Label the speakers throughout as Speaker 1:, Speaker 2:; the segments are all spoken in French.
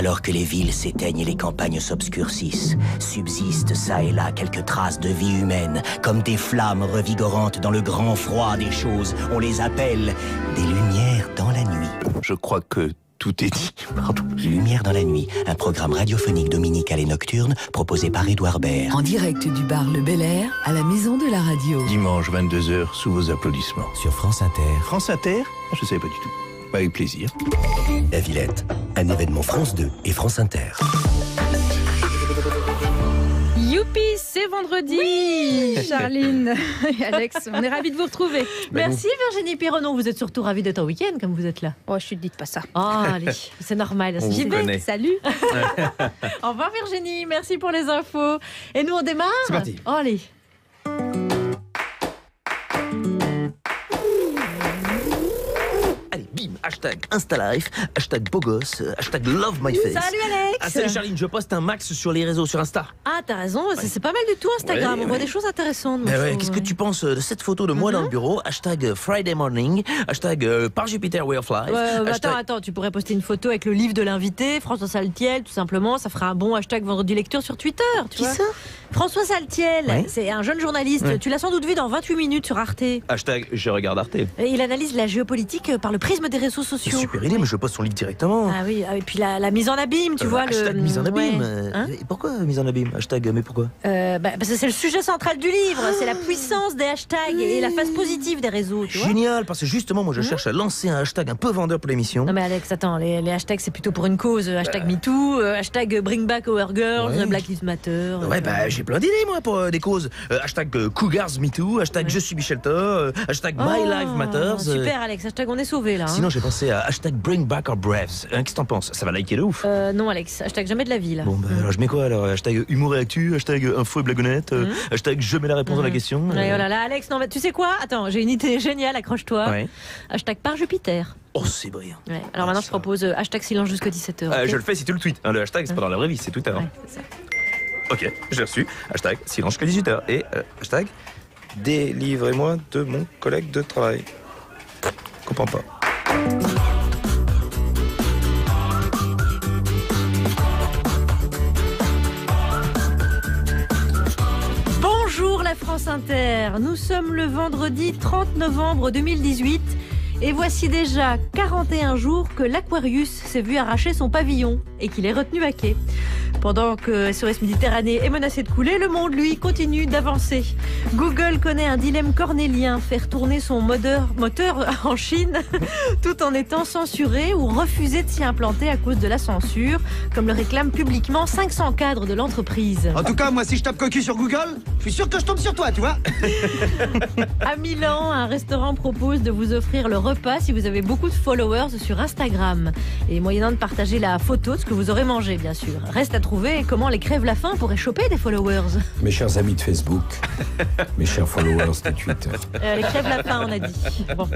Speaker 1: Alors que les villes s'éteignent et les campagnes s'obscurcissent, subsistent ça et là quelques traces de vie humaine, comme des flammes revigorantes dans le grand froid des choses. On les appelle des lumières dans la nuit.
Speaker 2: Je crois que tout est dit. Pardon.
Speaker 1: Lumière dans la nuit, un programme radiophonique dominical et nocturne proposé par Édouard Baird.
Speaker 3: En direct du bar Le Bel Air à la Maison de la Radio.
Speaker 2: Dimanche 22h sous vos applaudissements.
Speaker 1: Sur France Inter.
Speaker 2: France Inter? Je ne savais pas du tout. Avec plaisir.
Speaker 1: La Villette, un événement France 2 et France Inter.
Speaker 4: Youpi, c'est vendredi. Oui. Charline et Alex, on est ravis de vous retrouver.
Speaker 5: Merci Virginie Pironon, vous êtes surtout ravie d'être en week-end comme vous êtes là.
Speaker 4: Oh, je suis dites pas ça.
Speaker 5: Oh, allez, c'est normal.
Speaker 4: J'y vais, salut.
Speaker 5: Au revoir Virginie, merci pour les infos. Et nous on démarre?
Speaker 2: C'est parti.
Speaker 5: Oh, allez.
Speaker 6: Allez, bim, hashtag InstaLife, hashtag beau-gosse, hashtag love my face.
Speaker 5: Salut Alex.
Speaker 6: Ah, salut Charline, je poste un max sur les réseaux, sur Insta.
Speaker 5: Ah, t'as raison, c'est pas mal du tout Instagram, on voit des choses intéressantes.
Speaker 6: Qu'est-ce que tu penses de cette photo de moi dans le bureau? Hashtag Friday morning, hashtag par Jupiter way of life.
Speaker 5: Attends, tu pourrais poster une photo avec le livre de l'invité, François Saltiel, tout simplement, ça ferait un bon hashtag vendredi lecture sur Twitter.
Speaker 6: Qui ça?
Speaker 5: François Saltiel, c'est un jeune journaliste, tu l'as sans doute vu dans 28 minutes sur Arte.
Speaker 6: Hashtag je regarde Arte.
Speaker 5: Et il analyse la géopolitique par le prisme des réseaux sociaux.
Speaker 6: Super idée, mais je poste son livre directement.
Speaker 5: Ah oui, et puis la mise en abîme, tu vois.
Speaker 6: Hashtag mise en abîme.
Speaker 5: Ouais. Hein?
Speaker 6: Et pourquoi mise en abîme? Hashtag, mais pourquoi?
Speaker 5: Parce que c'est le sujet central du livre, c'est la puissance des hashtags et la face positive des réseaux. Tu vois.
Speaker 6: Génial, parce que justement, moi je cherche à lancer un hashtag un peu vendeur pour l'émission.
Speaker 5: Non mais Alex, attends, les hashtags c'est plutôt pour une cause. Hashtag MeToo, hashtag Bring Back Our Girls, Black Lives Matter.
Speaker 6: J'ai plein d'idées moi pour des causes. Hashtag Cougars MeToo, hashtag Je suis Michelta, hashtag My Life Matters.
Speaker 5: Super Alex, hashtag on est sauvés là.
Speaker 6: Sinon j'ai pensé à hashtag Bring Back Our Breaths. Qu'est-ce que t'en penses? Ça va liker de ouf.
Speaker 5: Non Alex, hashtag jamais de la vie là.
Speaker 6: Bon alors je mets quoi alors? Hashtag humour et actu, hashtag info et blagonnette, hashtag je mets la réponse à la question.
Speaker 5: Ouais, oh là là Alex, non mais tu sais quoi? Attends, j'ai une idée géniale, accroche-toi. Hashtag par Jupiter.
Speaker 6: Oh c'est brillant.
Speaker 5: Alors maintenant je propose hashtag silence jusqu'à 17h. Okay.
Speaker 6: Je le fais si tu le tweets. Le hashtag c'est pas dans la vraie vie, c'est Twitter.
Speaker 5: C'est ça.
Speaker 6: Ok, j'ai reçu. Hashtag silence jusqu'à 18h. Et hashtag délivrez-moi de mon collègue de travail. Comprends pas.
Speaker 5: Bonjour la France Inter, nous sommes le vendredi 30 novembre 2018 et voici déjà 41 jours que l'Aquarius s'est vu arracher son pavillon et qu'il est retenu à quai. Pendant que SOS Méditerranée est menacé de couler, le monde, lui, continue d'avancer. Google connaît un dilemme cornélien, faire tourner son moteur en Chine tout en étant censuré ou refuser de s'y implanter à cause de la censure, comme le réclament publiquement 500 cadres de l'entreprise.
Speaker 7: En tout cas, moi, si je tape cocu sur Google, je suis sûr que je tombe sur toi, tu vois.
Speaker 5: À Milan, un restaurant propose de vous offrir le repas si vous avez beaucoup de followers sur Instagram. Et moyennant de partager la photo de ce que vous aurez mangé, bien sûr. Reste à trouver comment les crèves la faim pourraient choper des followers.
Speaker 8: Mes chers amis de Facebook, mes chers followers de Twitter.
Speaker 5: Les crèves la faim, on a dit. Bon.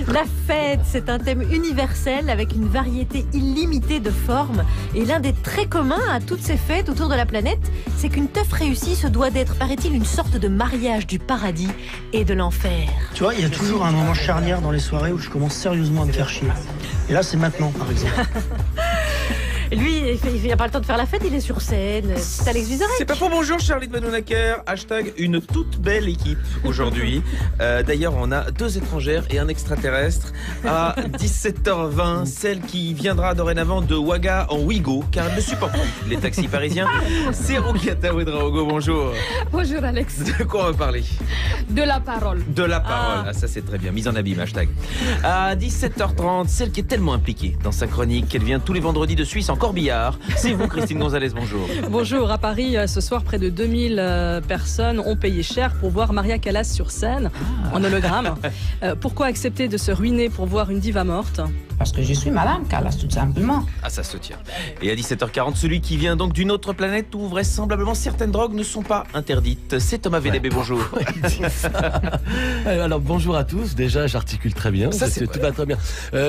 Speaker 5: La fête, c'est un thème universel avec une variété illimitée de formes. Et l'un des traits communs à toutes ces fêtes autour de la planète, c'est qu'une teuf réussie se doit d'être, paraît-il, une sorte de mariage du paradis et de l'enfer.
Speaker 7: Tu vois, il y a toujours un moment charnière dans les soirées où je commence sérieusement à me faire chier. Et là, c'est maintenant, par exemple.
Speaker 5: Lui, il n'a pas le temps de faire la fête, il est sur scène. C'est Alex Vizorek.
Speaker 2: C'est pas pour bonjour, Charlie de Manonaker. Hashtag une toute belle équipe aujourd'hui. D'ailleurs, on a 2 étrangères et un extraterrestre. À 17h20, celle qui viendra dorénavant de Ouaga en Ouigo, car elle ne supporte plus les taxis parisiens. C'est Roukiata Ouedraogo, bonjour.
Speaker 4: Bonjour Alex.
Speaker 2: De quoi on va parler?
Speaker 4: De la parole.
Speaker 2: De la parole. Ah, ça c'est très bien. Mise en abîme, hashtag. À 17h30, celle qui est tellement impliquée dans sa chronique qu'elle vient tous les vendredis de Suisse en corbillard. C'est vous, Christine Gonzalez, bonjour.
Speaker 9: Bonjour, à Paris, ce soir, près de 2000 personnes ont payé cher pour voir Maria Callas sur scène, en hologramme. Pourquoi accepter de se ruiner pour voir une diva morte?
Speaker 10: Parce que je suis Madame Callas, tout simplement.
Speaker 2: Ah, ça se tient. Et à 17h40, celui qui vient donc d'une autre planète où vraisemblablement certaines drogues ne sont pas interdites. C'est Thomas VDB, bonjour.
Speaker 11: Alors bonjour à tous, déjà j'articule très bien,
Speaker 2: ça,
Speaker 11: tout va très bien.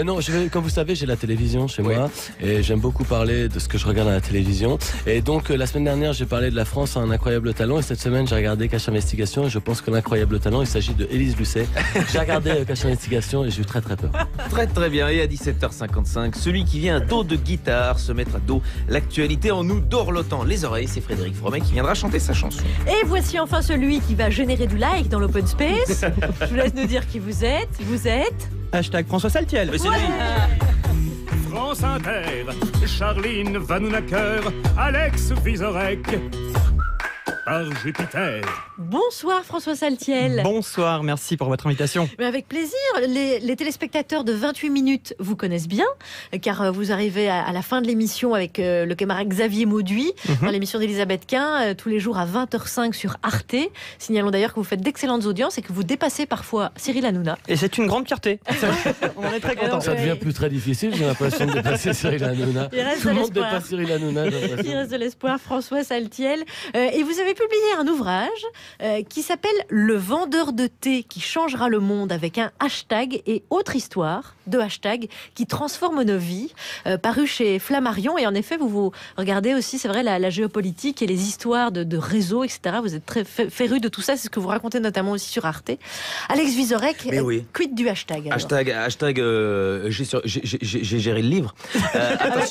Speaker 11: Non, comme vous savez, j'ai la télévision chez moi et j'aime beaucoup parler de ce que je regarde à la télévision. Et donc la semaine dernière, j'ai parlé de la France a un incroyable talent et cette semaine, j'ai regardé Cache Investigation et je pense que l'incroyable talent, il s'agit de Élise Lucet. J'ai regardé Cache Investigation et j'ai eu très très peur.
Speaker 2: Très très bien. Et à 17h55. Celui qui vient dos de guitare se mettre à dos l'actualité en nous dorlotant les oreilles, c'est Frédéric Fromet qui viendra chanter sa chanson.
Speaker 5: Et voici enfin celui qui va générer du like dans l'open space. Je vous laisse nous dire qui vous êtes. Vous êtes
Speaker 12: Hashtag François Saltiel.
Speaker 2: Mais c'est lui.
Speaker 13: France Inter, Charline Vanhoenacker, Alex Vizorek, par Jupiter.
Speaker 5: Bonsoir François Saltiel.
Speaker 12: Bonsoir, merci pour votre invitation.
Speaker 5: Mais avec plaisir. Les téléspectateurs de 28 minutes vous connaissent bien, car vous arrivez à la fin de l'émission avec le camarade Xavier Mauduit, dans l'émission d'Elisabeth Quint, tous les jours à 20h05 sur Arte. Signalons d'ailleurs que vous faites d'excellentes audiences et que vous dépassez parfois Cyril Hanouna.
Speaker 12: Et c'est une grande fierté. On en est très contents.
Speaker 11: Ça devient plus très difficile, j'ai l'impression de dépasser Cyril Hanouna.
Speaker 5: Tout
Speaker 11: le monde dépasse Cyril Hanouna.
Speaker 5: Il reste de l'espoir, François Saltiel. Et vous avez publié un ouvrage qui s'appelle « Le vendeur de thé qui changera le monde » avec un hashtag et autre histoire de hashtag qui transforme nos vies, paru chez Flammarion. Et en effet, vous regardez aussi, c'est vrai, la géopolitique et les histoires de réseaux, etc. Vous êtes très féru de tout ça, c'est ce que vous racontez notamment aussi sur Arte. Alex Vizorek, quid du hashtag alors.
Speaker 6: Hashtag j'ai géré le livre.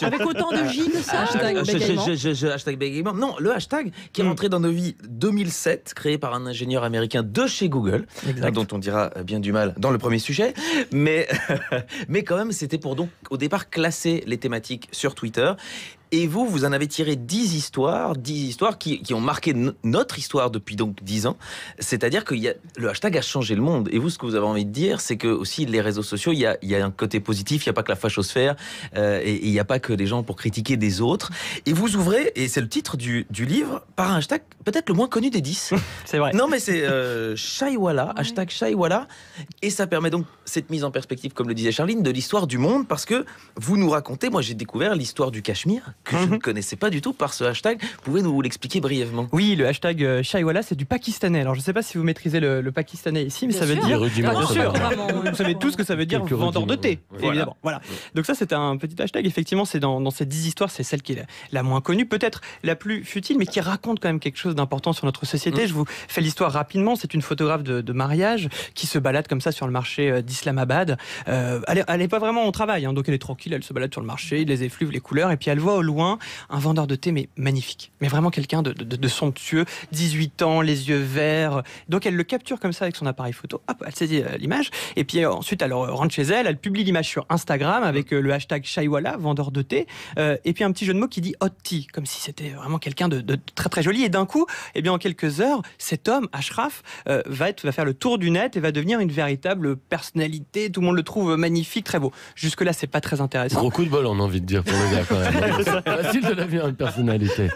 Speaker 5: Avec autant de J que ça.
Speaker 2: Hashtag bégaiement. Non, le hashtag qui est rentré dans nos vies 2007, créé par un ingénieur américain de chez Google, dont on dira bien du mal dans le premier sujet, mais quand même c'était pour donc au départ classer les thématiques sur Twitter. Et vous en avez tiré 10 histoires qui ont marqué notre histoire depuis donc 10 ans. C'est-à-dire que le hashtag a changé le monde. Et vous, ce que vous avez envie de dire, c'est que aussi les réseaux sociaux, il y a un côté positif, il n'y a pas que la fachosphère, et il n'y a pas que des gens pour critiquer des autres. Et vous ouvrez, et c'est le titre du livre, par un hashtag peut-être le moins connu des 10.
Speaker 12: C'est vrai.
Speaker 2: Non, mais c'est Chaiwala, hashtag Chaiwala. Et ça permet donc cette mise en perspective, comme le disait Charline, de l'histoire du monde, parce que vous nous racontez, moi j'ai découvert l'histoire du Cachemire, que je ne connaissais pas du tout par ce hashtag. Vous pouvez nous l'expliquer brièvement?
Speaker 12: Oui, le hashtag Chaiwala, c'est du pakistanais. Alors je ne sais pas si vous maîtrisez le pakistanais ici, mais
Speaker 5: bien
Speaker 12: ça veut
Speaker 5: sûr.
Speaker 12: dire...
Speaker 11: Bien
Speaker 12: sûr. Vous savez tous ce que ça veut dire, vendeur de thé, évidemment. Voilà. Donc ça, c'est un petit hashtag. Effectivement, c'est dans ces 10 histoires, c'est celle qui est la moins connue, peut-être la plus futile, mais qui raconte quand même quelque chose d'important sur notre société. Je vous fais l'histoire rapidement. C'est une photographe de mariage qui se balade comme ça sur le marché d'Islamabad. Elle n'est pas vraiment au travail, donc elle est tranquille, elle se balade sur le marché, les effluves, les couleurs, et puis elle voit au loin un vendeur de thé, mais magnifique, mais vraiment quelqu'un de somptueux, 18 ans, les yeux verts. Donc elle le capture comme ça avec son appareil photo, hop, elle saisit l'image, et puis ensuite elle rentre chez elle, elle publie l'image sur Instagram avec le hashtag Chaiwala, vendeur de thé, et puis un petit jeu de mots qui dit hot tea, comme si c'était vraiment quelqu'un de très très joli. Et d'un coup, eh bien en quelques heures, cet homme, Ashraf, va faire le tour du net et va devenir une véritable personnalité. Tout le monde le trouve magnifique, très beau. Jusque là, c'est pas très intéressant.
Speaker 11: Gros coup de bol, on a envie de dire pour le gars quand même. C'est facile de devenir une personnalité.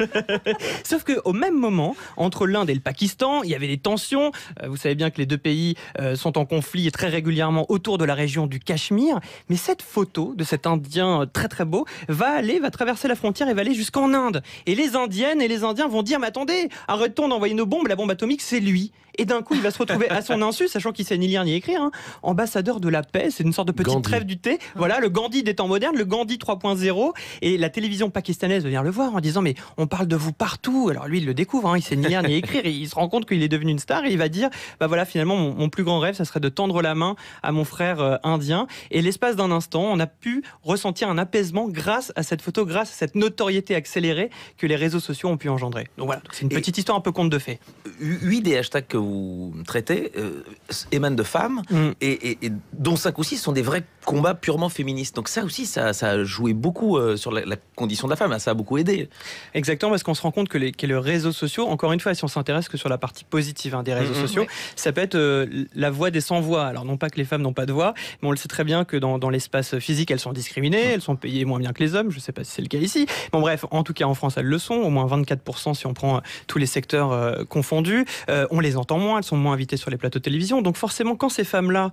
Speaker 12: Sauf qu'au même moment, entre l'Inde et le Pakistan, il y avait des tensions. Vous savez bien que les deux pays sont en conflit très régulièrement autour de la région du Cachemire. Mais cette photo de cet Indien très très beau va traverser la frontière et va aller jusqu'en Inde. Et les Indiennes et les Indiens vont dire, mais attendez, arrêtons d'envoyer nos bombes, la bombe atomique c'est lui. Et d'un coup, il va se retrouver à son insu, sachant qu'il sait ni lire ni écrire, ambassadeur de la paix. C'est une sorte de petite trêve du thé. Voilà, le Gandhi des temps modernes, le Gandhi 3.0. Et la télévision pakistanaise va venir le voir en disant, mais on parle de vous partout. Alors lui, il le découvre, il sait ni lire ni écrire. Et il se rend compte qu'il est devenu une star et il va dire, bah voilà, finalement, mon plus grand rêve, ça serait de tendre la main à mon frère indien. Et l'espace d'un instant, on a pu ressentir un apaisement grâce à cette photo, grâce à cette notoriété accélérée que les réseaux sociaux ont pu engendrer. Donc voilà, c'est une petite histoire un peu conte de fées.
Speaker 2: 8 des hashtags que vous traitez émanent de femmes et dont 5 aussi sont des vrais combats purement féministes. Donc ça aussi, ça a joué beaucoup sur la condition de la femme, ça a beaucoup aidé.
Speaker 12: Exactement, parce qu'on se rend compte que les réseaux sociaux, encore une fois, si on s'intéresse que sur la partie positive des réseaux sociaux, ça peut être la voix des sans-voix. Alors non pas que les femmes n'ont pas de voix, mais on le sait très bien que dans l'espace physique, elles sont discriminées, elles sont payées moins bien que les hommes, je ne sais pas si c'est le cas ici. Bon bref, en tout cas en France, elles le sont, au moins 24% si on prend tous les secteurs confondus. On les entend moins, elles sont moins invitées sur les plateaux de télévision. Donc forcément, quand ces femmes-là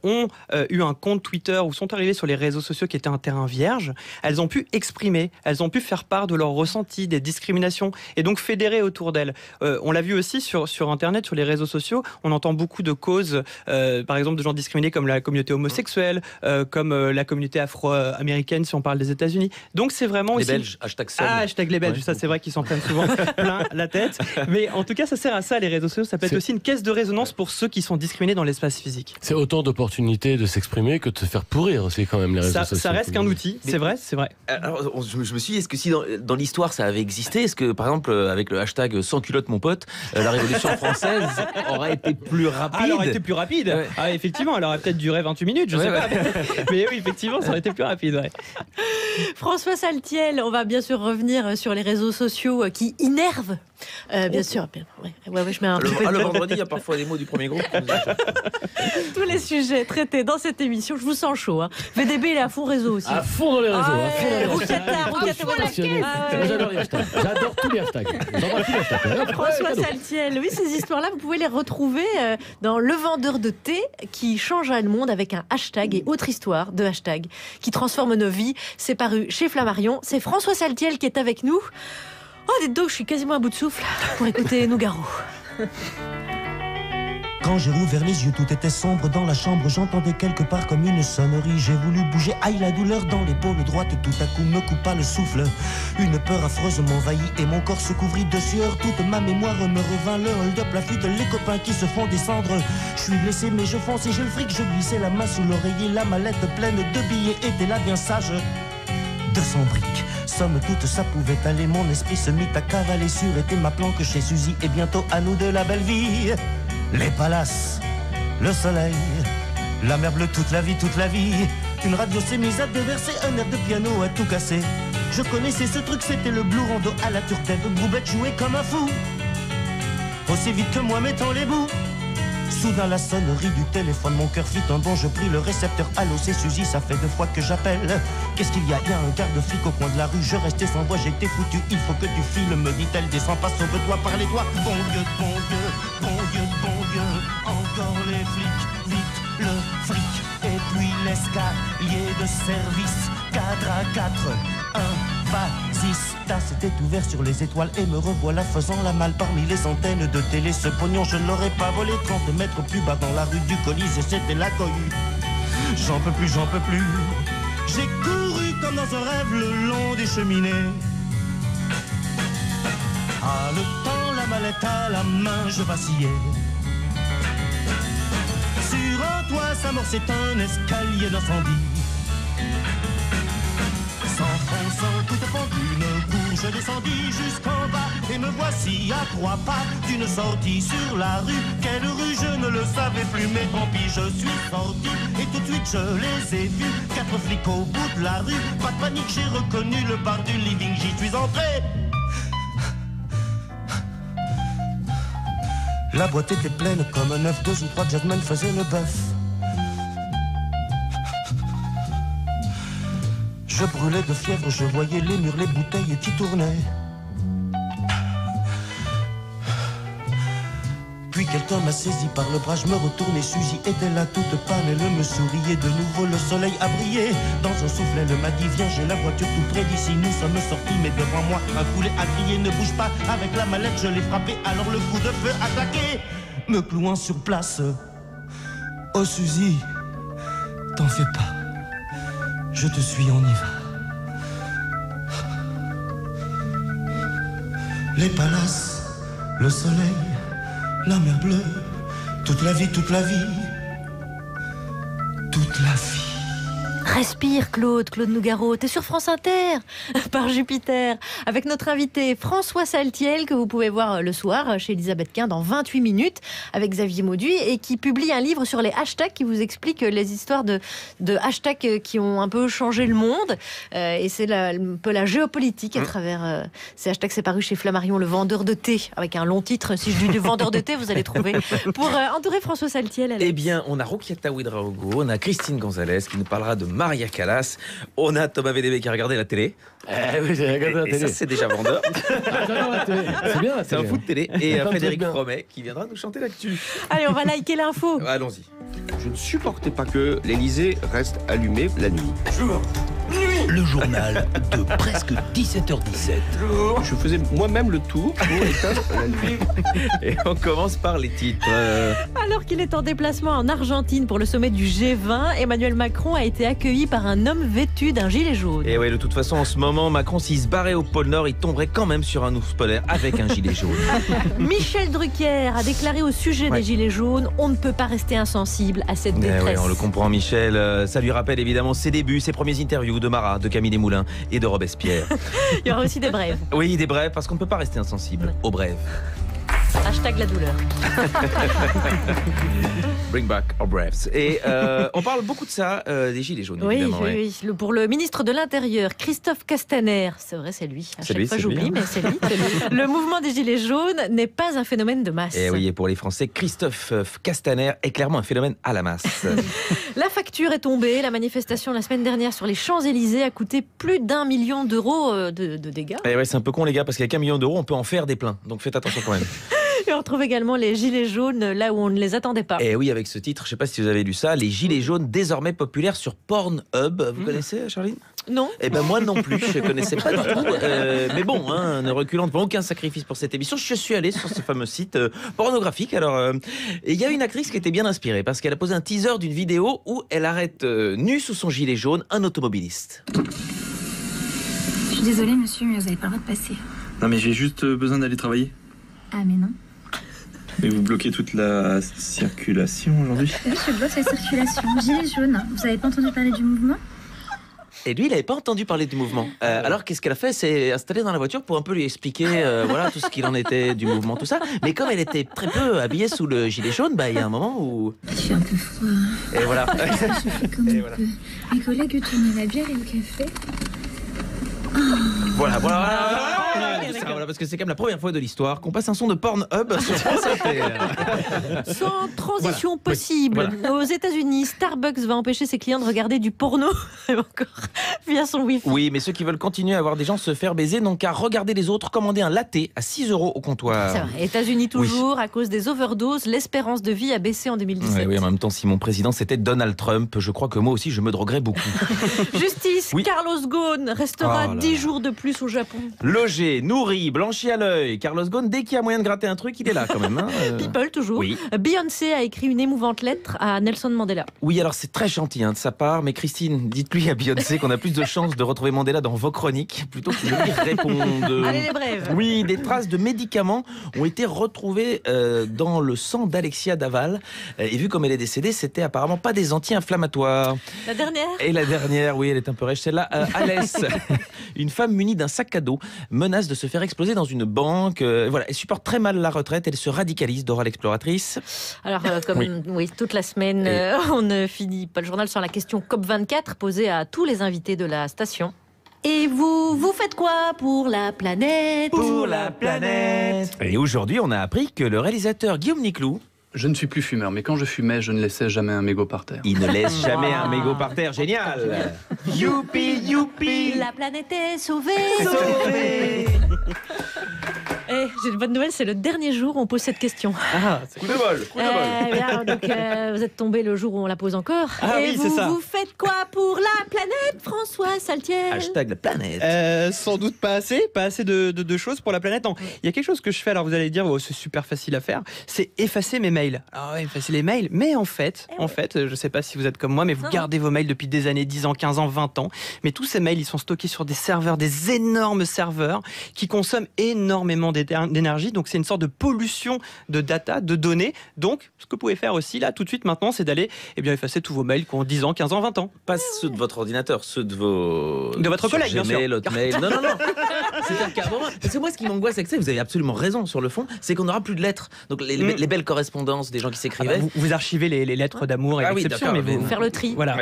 Speaker 12: ont eu un compte Twitter ou sont arrivées sur les réseaux sociaux qui étaient un terrain vierge, elles ont pu exprimer, elles ont pu faire part de leurs ressentis, des discriminations, et donc fédérer autour d'elles. On l'a vu aussi sur Internet, sur les réseaux sociaux, on entend beaucoup de causes, par exemple de gens discriminés comme la communauté homosexuelle, comme la communauté afro-américaine si on parle des États-Unis. Donc c'est vraiment
Speaker 2: les
Speaker 12: aussi...
Speaker 2: Belges, hashtag seul.
Speaker 12: hashtag les Belges, ça c'est vrai qu'ils s'en prennent souvent plein la tête. Mais en tout cas, ça sert à ça, les réseaux sociaux, ça peut être c'est aussi une caisse de résonance pour ceux qui sont discriminés dans l'espace physique.
Speaker 11: C'est autant d'opportunités de s'exprimer que de se faire pourrir aussi quand même les réseaux sociaux.
Speaker 12: Ça reste qu'un outil, c'est vrai.
Speaker 2: Alors, je me suis dit, est-ce que si dans l'histoire ça avait existé, est-ce que par exemple avec le hashtag sans culotte mon pote, la Révolution française aurait été plus rapide?
Speaker 12: Elle aurait été plus rapide. Ouais. Ah, effectivement, elle aurait peut-être duré 28 minutes, je sais pas. Mais oui, effectivement, ça aurait été plus rapide. Ouais.
Speaker 5: François Saltiel, on va bien sûr revenir sur les réseaux sociaux qui innervent. Bien sûr. Je mets un peu
Speaker 2: le vendredi, il y a parfois des mots du premier groupe.
Speaker 5: Tous les sujets traités dans cette émission, je vous sens chaud. Hein. VDB, il est à fond réseau aussi.
Speaker 11: À fond dans les réseaux.
Speaker 5: J'adore
Speaker 11: tous les hashtags.
Speaker 5: François Saltiel, oui, ces histoires-là, vous pouvez les retrouver dans Le Vendeur de thé qui change le monde avec un hashtag et autre histoire de hashtag qui transforme nos vies. C'est paru chez Flammarion. C'est François Saltiel qui est avec nous. Oh, dites donc, je suis quasiment à bout de souffle pour écouter Nougaro.
Speaker 14: Quand j'ai rouvert les yeux, tout était sombre dans la chambre. J'entendais quelque part comme une sonnerie. J'ai voulu bouger, aïe la douleur dans l'épaule droite. Tout à coup me coupa le souffle. Une peur affreuse m'envahit et mon corps se couvrit de sueur. Toute ma mémoire me revint, le hold-up, la fuite, les copains qui se font descendre. Je suis blessé mais je fonce et j'ai le fric. Je glissais la main sous l'oreiller, la mallette pleine de billets était là bien sage. 200 briques, somme toute ça pouvait aller. Mon esprit se mit à cavaler sur était ma planque chez Suzy. Et bientôt à nous de la belle vie. Les palaces, le soleil, la mer bleue toute la vie, toute la vie. Une radio s'est mise à déverser, un air de piano à tout casser. Je connaissais ce truc, c'était le Blue Rondo à la Turtel. Groubette jouait comme un fou, aussi vite que moi mettant les bouts. Soudain la sonnerie du téléphone, mon cœur fit un bond, je pris le récepteur. Allô, c'est Suzy, ça fait 2 fois que j'appelle. Qu'est-ce qu'il y a? Il y a un garde-flic au coin de la rue, je restais sans voix, j'étais foutu. Il faut que tu files, me dit-elle, descends pas, sauve-toi par les doigts. Bon Dieu, bon Dieu, bon Dieu, bon Dieu, encore les flics, vite le flic. Et puis l'escalier de service, 4 à 4, 1, vas-y, s'était ouvert sur les étoiles et me revoilà faisant la malle parmi les antennes de télé. Ce pognon je ne l'aurais pas volé 30 mètres plus bas dans la rue du Colisée, c'était la cohue. J'en peux plus, j'en peux plus. J'ai couru comme dans un rêve le long des cheminées. Ah, le temps, la mallette à la main, je vacillais. Sur un toit s'amorçait un escalier d'incendie. S'enfonçant tout au fond d'une cour, je descendis jusqu'en bas et me voici à 3 pas d'une sortie sur la rue. Quelle rue, je ne le savais plus, mais tant pis, je suis sorti et tout de suite je les ai vus. 4 flics au bout de la rue, pas de panique, j'ai reconnu le bar du living, j'y suis entré. La boîte était pleine comme un œuf, 2 ou 3 jazzmen faisaient le bœuf. Je brûlais de fièvre, je voyais les murs, les bouteilles qui tournaient. Puis quelqu'un m'a saisi par le bras, je me retournais, Suzy était là toute pâle, elle me souriait de nouveau, le soleil a brillé. Dans un souffle, elle m'a dit, viens, j'ai la voiture tout près d'ici, nous sommes sortis, mais devant moi, un poulet a crié, ne bouge pas, avec la mallette, je l'ai frappé, alors le coup de feu attaqué, me clouant sur place. Oh Suzy, t'en fais pas. Je te suis, on y va. Les palaces, le soleil, la mer bleue, toute la vie, toute la vie, toute la vie.
Speaker 5: Respire Claude Nougaro, t'es sur France Inter, par Jupiter, avec notre invité François Saltiel, que vous pouvez voir le soir chez Elisabeth Quint dans 28 minutes, avec Xavier Mauduit, et qui publie un livre sur les hashtags qui vous explique les histoires de hashtags qui ont un peu changé le monde, et c'est un peu la géopolitique à travers ces hashtags. C'est paru chez Flammarion, Le Vendeur de thé, avec un long titre. Si je dis Le Vendeur de thé, vous allez trouver. Pour entourer François Saltiel, Alex.
Speaker 2: Eh bien, on a Roukiata Ouedraogo, on a Christine Gonzalez qui nous parlera de Maria Callas. On a Thomas VDB qui a regardé la télé.
Speaker 11: Oui, j'ai regardé la télé.
Speaker 2: Et ça, c'est déjà vendeur.
Speaker 11: J'adore la télé. C'est bien la télé.
Speaker 2: C'est un foot télé. Et Frédéric Fromet qui viendra nous chanter l'actu.
Speaker 5: Allez, on va liker l'info.
Speaker 2: Allons-y.
Speaker 15: Je ne supportais pas que l'Elysée reste allumée la nuit. Jour, nuit. le journal de presque 17h17.
Speaker 2: Je faisais moi-même le tour pour éteindre la nuit. Et on commence par les titres.
Speaker 5: Alors qu'il est en déplacement en Argentine pour le sommet du G20, Emmanuel Macron a été accueilli par un homme vêtu d'un gilet jaune.
Speaker 2: Et ouais, de toute façon, en ce moment, Macron, s'il se barrait au pôle Nord, il tomberait quand même sur un ours polaire avec un gilet jaune.
Speaker 5: Michel Drucker a déclaré au sujet des gilets jaunes: on ne peut pas rester insensible à cette détresse.
Speaker 2: Ouais, on le comprend, Michel. Ça lui rappelle évidemment ses débuts, ses premiers interviews de Marat, de Camille Desmoulins et de Robespierre.
Speaker 5: Il y aura aussi des brèves.
Speaker 2: Oui, des brèves, parce qu'on ne peut pas rester insensible aux brèves.
Speaker 5: Hashtag la douleur.
Speaker 2: Bring back our breaths. Et on parle beaucoup de ça, des gilets jaunes,
Speaker 5: oui,
Speaker 2: évidemment.
Speaker 5: Oui. Pour le ministre de l'Intérieur, Christophe Castaner, c'est vrai, c'est lui. À chaque fois, j'oublie, mais c'est lui. Le mouvement des gilets jaunes n'est pas un phénomène de masse.
Speaker 2: Et oui, et pour les Français, Christophe Castaner est clairement un phénomène à la masse.
Speaker 5: La facture est tombée. La manifestation la semaine dernière sur les Champs-Élysées a coûté plus d'1 million d'euros de dégâts.
Speaker 2: Et ouais, c'est un peu con, les gars, parce qu'avec 1 million d'euros, on peut en faire des pleins. Donc faites attention quand même.
Speaker 5: Et on retrouve également les gilets jaunes là où on ne les attendait pas.
Speaker 2: Et oui, avec ce titre, je ne sais pas si vous avez lu ça, les gilets jaunes désormais populaires sur Pornhub. Vous connaissez, Charline ?
Speaker 5: Non.
Speaker 2: Eh ben moi non plus, je ne connaissais pas du tout. Mais bon, ne reculant devant aucun sacrifice pour cette émission, je suis allé sur ce fameux site pornographique. Alors, il y a une actrice qui était bien inspirée parce qu'elle a posé un teaser d'une vidéo où elle arrête nue sous son gilet jaune un automobiliste.
Speaker 16: Je suis désolée, monsieur, mais vous n'avez pas le droit de passer.
Speaker 17: Non, mais j'ai juste besoin d'aller travailler.
Speaker 16: Ah, mais non.
Speaker 17: Mais vous bloquez toute la circulation aujourd'hui ?
Speaker 16: Oui, je bloque la circulation. Gilet jaune, vous n'avez pas entendu parler du mouvement ?
Speaker 2: Et lui, il n'avait pas entendu parler du mouvement. Alors, qu'est-ce qu'elle a fait ? C'est installée dans la voiture pour un peu lui expliquer voilà, tout ce qu'il en était du mouvement, tout ça. Mais comme elle était très peu habillée sous le gilet jaune, il y a un moment où...
Speaker 16: Il fait un peu froid.
Speaker 2: Et voilà.
Speaker 16: Je fais comme on peut. Mes collègues tournent la bière et le café.
Speaker 2: Voilà, parce que c'est quand même la première fois de l'histoire qu'on passe un son de Pornhub sur France Inter.
Speaker 5: Sans transition possible. Voilà. Aux États-Unis, Starbucks va empêcher ses clients de regarder du porno encore via son Wi-Fi.
Speaker 2: Oui, mais ceux qui veulent continuer à voir des gens se faire baiser n'ont qu'à regarder les autres commander un latte à 6 € au comptoir.
Speaker 5: C'est vrai. États-Unis toujours, à cause des overdoses, l'espérance de vie a baissé en 2017.
Speaker 2: Oui, en même temps, si mon président c'était Donald Trump, je crois que moi aussi je me droguerais beaucoup.
Speaker 5: Justice, Carlos Ghosn restera 10 jours de plus au Japon.
Speaker 2: Logé, nourri, blanchi à l'œil. Carlos Ghosn, dès qu'il y a moyen de gratter un truc, il est là quand même.
Speaker 5: People toujours.
Speaker 2: Oui.
Speaker 5: Beyoncé a écrit une émouvante lettre à Nelson Mandela.
Speaker 2: Oui, alors c'est très gentil de sa part, mais Christine, dites-lui à Beyoncé qu'on a plus de chances de retrouver Mandela dans vos chroniques plutôt que de lui répondre.
Speaker 5: Allez les brèves.
Speaker 2: Oui, des traces de médicaments ont été retrouvées dans le sang d'Alexia Daval. Et vu comme elle est décédée, c'était apparemment pas des anti-inflammatoires.
Speaker 5: La dernière ?
Speaker 2: Et la dernière, oui, elle est un peu rêche celle-là. Alès, une femme munie d'un sac à dos, menace de se faire exploser dans une banque. Voilà, elle supporte très mal la retraite, elle se radicalise, Dora l'exploratrice.
Speaker 5: Alors, comme toute la semaine, on ne finit pas le journal sans la question COP24 posée à tous les invités de la station. Et vous faites quoi pour la planète ?
Speaker 2: Pour la planète. Et aujourd'hui, on a appris que le réalisateur Guillaume Niclou...
Speaker 18: Je ne suis plus fumeur, mais quand je fumais, je ne laissais jamais un mégot par terre.
Speaker 2: Il ne laisse jamais un mégot par terre, génial. Youpi, youpi.
Speaker 5: La planète est sauvée. Sauvée. Eh, j'ai une bonne nouvelle, c'est le dernier jour où on pose cette question.
Speaker 2: Ah, coup de bol, coup de bol.
Speaker 5: Bien, donc, vous êtes tombé le jour où on la pose encore.
Speaker 12: Ah
Speaker 5: et
Speaker 12: oui,
Speaker 5: vous,
Speaker 12: c'est ça.
Speaker 5: Vous faites quoi pour la planète, François Saltiel ?
Speaker 2: Hashtag la planète.
Speaker 12: Sans doute pas assez de choses pour la planète. Non, il y a quelque chose que je fais, alors vous allez dire, c'est super facile à faire, c'est effacer mes mails. Alors ouais, effacer les mails, mais en fait, je sais pas si vous êtes comme moi, mais vous gardez vos mails depuis des années, 10 ans, 15 ans, 20 ans, mais tous ces mails, ils sont stockés sur des serveurs, des énormes serveurs qui consomment énormément d'énergie, donc c'est une sorte de pollution de data, de données. Donc, ce que vous pouvez faire aussi, là, tout de suite, maintenant, c'est d'aller effacer tous vos mails qui ont 10 ans, 15 ans, 20 ans.
Speaker 2: Pas ceux de votre ordinateur, ceux de vos...
Speaker 12: De votre collègue, bien sûr.
Speaker 2: Hotmail. Non. C'est-à-dire qu'à un moment, parce que moi, ce qui m'angoisse avec ça, vous avez absolument raison sur le fond, c'est qu'on n'aura plus de lettres. Donc, les belles correspondances des gens qui s'écrivaient.
Speaker 12: Vous archivez les lettres d'amour et l'exception, mais vous...
Speaker 5: Faire le tri.
Speaker 12: Voilà,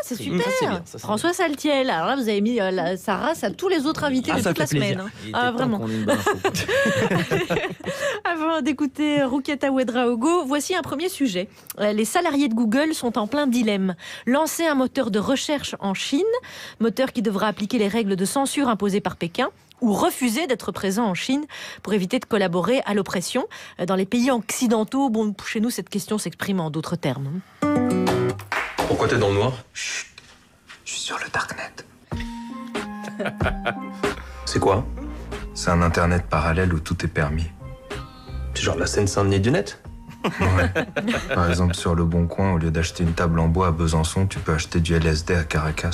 Speaker 5: c'est super. Ça, François Saltiel. Alors là, vous avez mis sa race à tous les autres invités de toute la semaine. Vraiment. Avant d'écouter Ruketa Ouedraogo, voici un premier sujet. Les salariés de Google sont en plein dilemme. Lancer un moteur de recherche en Chine, moteur qui devra appliquer les règles de censure imposées par Pékin, ou refuser d'être présent en Chine pour éviter de collaborer à l'oppression. Dans les pays occidentaux, chez nous, cette question s'exprime en d'autres termes.
Speaker 18: Pourquoi t'es dans le noir ?
Speaker 15: Chut, je suis sur le Darknet.
Speaker 6: C'est quoi?
Speaker 19: C'est un internet parallèle où tout est permis.
Speaker 6: C'est genre la Seine-Saint-Denis du net?
Speaker 19: Ouais. Par exemple, sur Le Bon Coin, au lieu d'acheter une table en bois à Besançon, tu peux acheter du LSD à Caracas.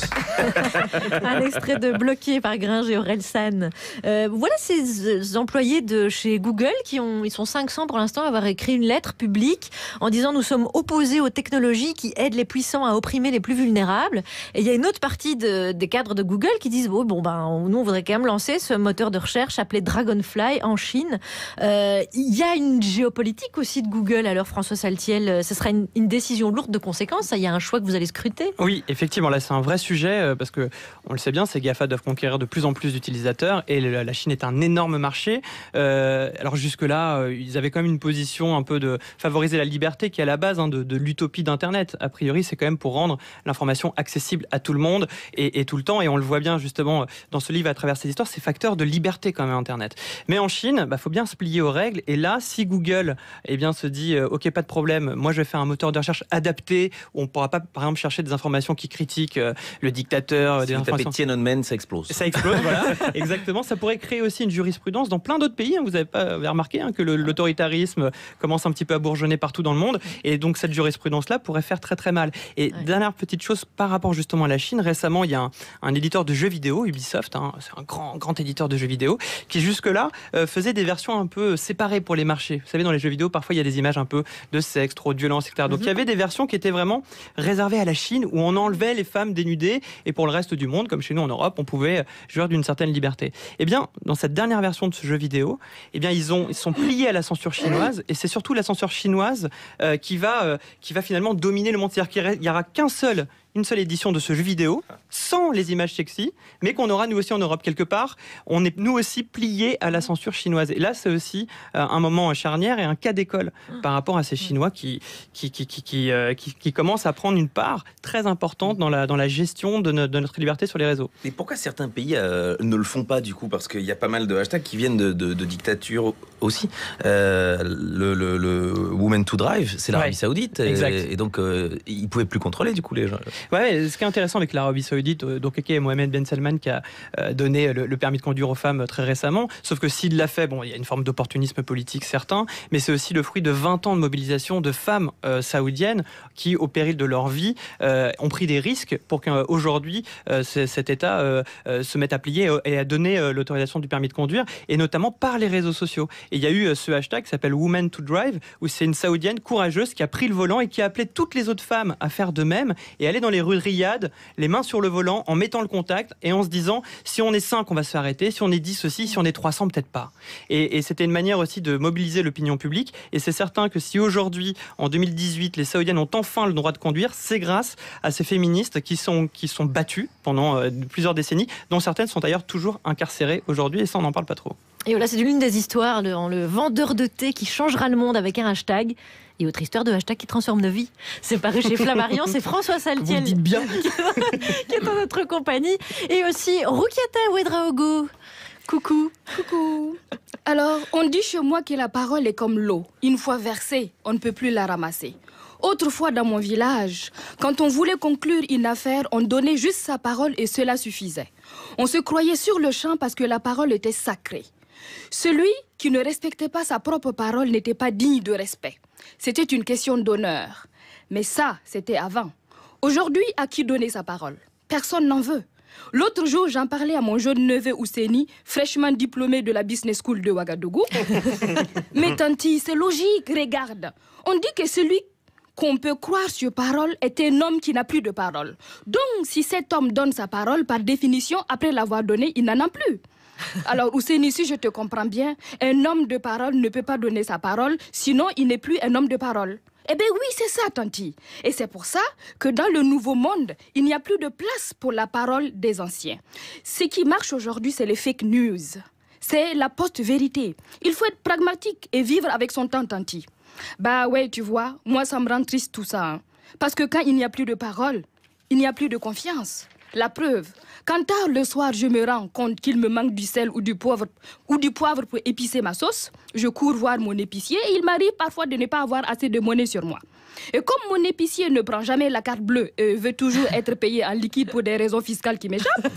Speaker 5: Un extrait de Bloqué par Gringe et Orelsan. Voilà ces employés de chez Google ils sont 500 pour l'instant à avoir écrit une lettre publique en disant nous sommes opposés aux technologies qui aident les puissants à opprimer les plus vulnérables. Et il y a une autre partie des cadres de Google qui disent nous on voudrait quand même lancer ce moteur de recherche appelé Dragonfly en Chine. Il y a une géopolitique aussi de Google. Alors François Saltiel, ce sera une décision lourde de conséquences. Il y a un choix que vous allez scruter.
Speaker 12: Oui, effectivement, là c'est un vrai sujet parce que on le sait bien, ces GAFA doivent conquérir de plus en plus d'utilisateurs et la Chine est un énorme marché. Alors jusque-là, ils avaient quand même une position un peu de favoriser la liberté qui est à la base de l'utopie d'Internet. A priori, c'est quand même pour rendre l'information accessible à tout le monde et tout le temps. Et on le voit bien justement dans ce livre à travers ces histoires, c'est facteur de liberté quand même Internet. Mais en Chine, faut bien se plier aux règles. Et là, si Google se dit ok, pas de problème, moi je vais faire un moteur de recherche adapté où on ne pourra pas par exemple chercher des informations qui critiquent le dictateur, des informations.
Speaker 2: Si vous tapez Tiananmen, ça explose.
Speaker 12: Ça explose, voilà, exactement. Ça pourrait créer aussi une jurisprudence dans plein d'autres pays. Vous avez remarqué que l'autoritarisme commence un petit peu à bourgeonner partout dans le monde, et donc cette jurisprudence-là pourrait faire très très mal. Et dernière petite chose par rapport justement à la Chine, récemment il y a un éditeur de jeux vidéo, Ubisoft, c'est un grand éditeur de jeux vidéo, qui jusque-là faisait des versions un peu séparées pour les marchés. Vous savez, dans les jeux vidéo, parfois il y a des images un peu de sexe, trop de violence, etc. Donc il y avait des versions qui étaient vraiment réservées à la Chine, où on enlevait les femmes dénudées, et pour le reste du monde, comme chez nous en Europe, on pouvait jouir d'une certaine liberté. Et bien, dans cette dernière version de ce jeu vidéo, ils sont pliés à la censure chinoise, et c'est surtout la censure chinoise qui va finalement dominer le monde. C'est-à-dire qu'il n'y aura une seule édition de ce jeu vidéo, sans les images sexy, mais qu'on aura nous aussi en Europe quelque part. On est nous aussi pliés à la censure chinoise. Et là, c'est aussi un moment charnière et un cas d'école par rapport à ces Chinois qui commencent à prendre une part très importante dans la gestion de notre liberté sur les réseaux.
Speaker 2: Et pourquoi certains pays ne le font pas du coup? Parce qu'il y a pas mal de hashtags qui viennent de dictatures aussi. Le Women to Drive, c'est l'Arabie Saoudite. Et donc, ils ne pouvaient plus contrôler du coup les gens.
Speaker 12: Ouais, ce qui est intéressant avec l'Arabie Saoudite, donc Mohamed Ben Salman qui a donné le permis de conduire aux femmes très récemment, sauf que s'il l'a fait, il y a une forme d'opportunisme politique certain, mais c'est aussi le fruit de 20 ans de mobilisation de femmes saoudiennes qui, au péril de leur vie, ont pris des risques pour qu'aujourd'hui cet État se mette à plier et à donner l'autorisation du permis de conduire, et notamment par les réseaux sociaux. Et il y a eu ce hashtag qui s'appelle Women to Drive, où c'est une Saoudienne courageuse qui a pris le volant et qui a appelé toutes les autres femmes à faire de même et aller dans les rues de Riyad, les mains sur le volant, en mettant le contact et en se disant si on est 5, on va se faire arrêter, si on est 10 aussi, si on est 300, peut-être pas. Et c'était une manière aussi de mobiliser l'opinion publique. Et c'est certain que si aujourd'hui, en 2018, les Saoudiennes ont enfin le droit de conduire, c'est grâce à ces féministes qui sont battues pendant plusieurs décennies, dont certaines sont d'ailleurs toujours incarcérées aujourd'hui, et ça, on n'en parle pas trop.
Speaker 5: Et voilà, c'est l'une des histoires, le vendeur de thé qui changera le monde avec un hashtag. Et autre histoire de hashtag qui transforme nos vies. C'est paru chez Flammarion, c'est François Saltiel.
Speaker 2: Vous le dites bien.
Speaker 5: qui est en notre compagnie. Et aussi Roukiata Ouedraogo. Coucou.
Speaker 20: Coucou. Alors, on dit chez moi que la parole est comme l'eau. Une fois versée, on ne peut plus la ramasser. Autrefois, dans mon village, quand on voulait conclure une affaire, on donnait juste sa parole et cela suffisait. On se croyait sur le champ parce que la parole était sacrée. Celui qui ne respectait pas sa propre parole n'était pas digne de respect. C'était une question d'honneur. Mais ça, c'était avant. Aujourd'hui, à qui donner sa parole? Personne n'en veut. L'autre jour, j'en parlais à mon jeune neveu Ouseni, fraîchement diplômé de la Business School de Ouagadougou. Mais tanti, c'est logique, regarde. On dit que celui qu'on peut croire sur parole est un homme qui n'a plus de parole. Donc, si cet homme donne sa parole, par définition, après l'avoir donnée, il n'en a plus. Alors, Ouseni, si je te comprends bien, un homme de parole ne peut pas donner sa parole, sinon il n'est plus un homme de parole. Eh bien oui, c'est ça, tanti. Et c'est pour ça que dans le nouveau monde, il n'y a plus de place pour la parole des anciens. Ce qui marche aujourd'hui, c'est les fake news. C'est la post-vérité. Il faut être pragmatique et vivre avec son temps, tanti. Bah ouais, tu vois, moi ça me rend triste tout ça. Parce que quand il n'y a plus de parole, il n'y a plus de confiance. La preuve, quand tard le soir je me rends compte qu'il me manque du sel ou du poivre pour épicer ma sauce, je cours voir mon épicier et il m'arrive parfois de ne pas avoir assez de monnaie sur moi. Et comme mon épicier ne prend jamais la carte bleue et veut toujours être payé en liquide pour des raisons fiscales qui m'échappent,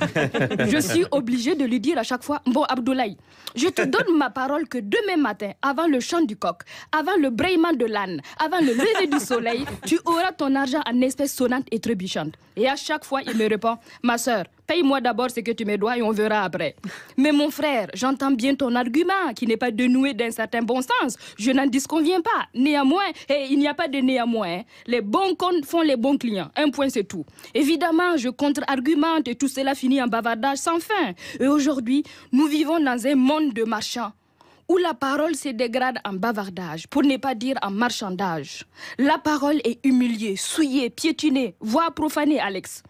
Speaker 20: je suis obligée de lui dire à chaque fois, bon Abdoulaye, je te donne ma parole que demain matin, avant le chant du coq, avant le brayement de l'âne, avant le lever du soleil, tu auras ton argent en espèces sonnantes et trébuchantes. Et à chaque fois, il me répond, ma sœur, paye-moi d'abord ce que tu me dois et on verra après. Mais mon frère, j'entends bien ton argument qui n'est pas dénoué d'un certain bon sens. Je n'en disconviens pas. Néanmoins, il n'y a pas de néanmoins. Les bons comptes font les bons clients. Un point, c'est tout. Évidemment, je contre-argumente et tout cela finit en bavardage sans fin. Et aujourd'hui, nous vivons dans un monde de marchands où la parole se dégrade en bavardage, pour ne pas dire en marchandage. La parole est humiliée, souillée, piétinée, voire profanée, Alex.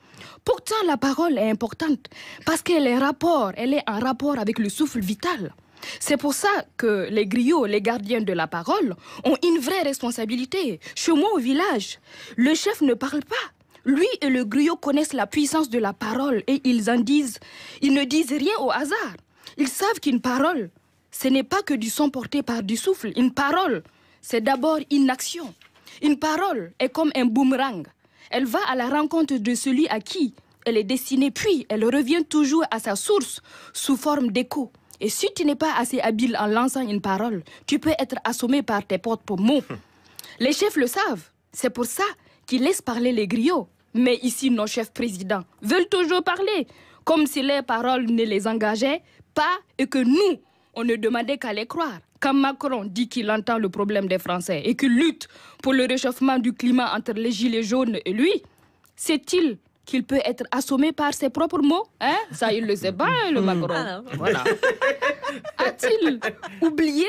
Speaker 20: Pourtant, la parole est importante parce qu'elle est en rapport avec le souffle vital. C'est pour ça que les griots, les gardiens de la parole, ont une vraie responsabilité. Chez moi au village, le chef ne parle pas. Lui et le griot connaissent la puissance de la parole et ils ne disent rien au hasard. Ils savent qu'une parole, ce n'est pas que du son porté par du souffle. Une parole, c'est d'abord une action. Une parole est comme un boomerang. Elle va à la rencontre de celui à qui elle est destinée, puis elle revient toujours à sa source sous forme d'écho. Et si tu n'es pas assez habile en lançant une parole, tu peux être assommé par tes propres mots. Les chefs le savent. C'est pour ça qu'ils laissent parler les griots. Mais ici, nos chefs présidents veulent toujours parler, comme si les paroles ne les engageaient pas et que nous, on ne demandait qu'à les croire. Quand Macron dit qu'il entend le problème des Français et qu'il lutte pour le réchauffement du climat entre les gilets jaunes et lui, sait-il qu'il peut être assommé par ses propres mots, hein? Ça, il le sait pas, le Macron. Voilà. A-t-il oublié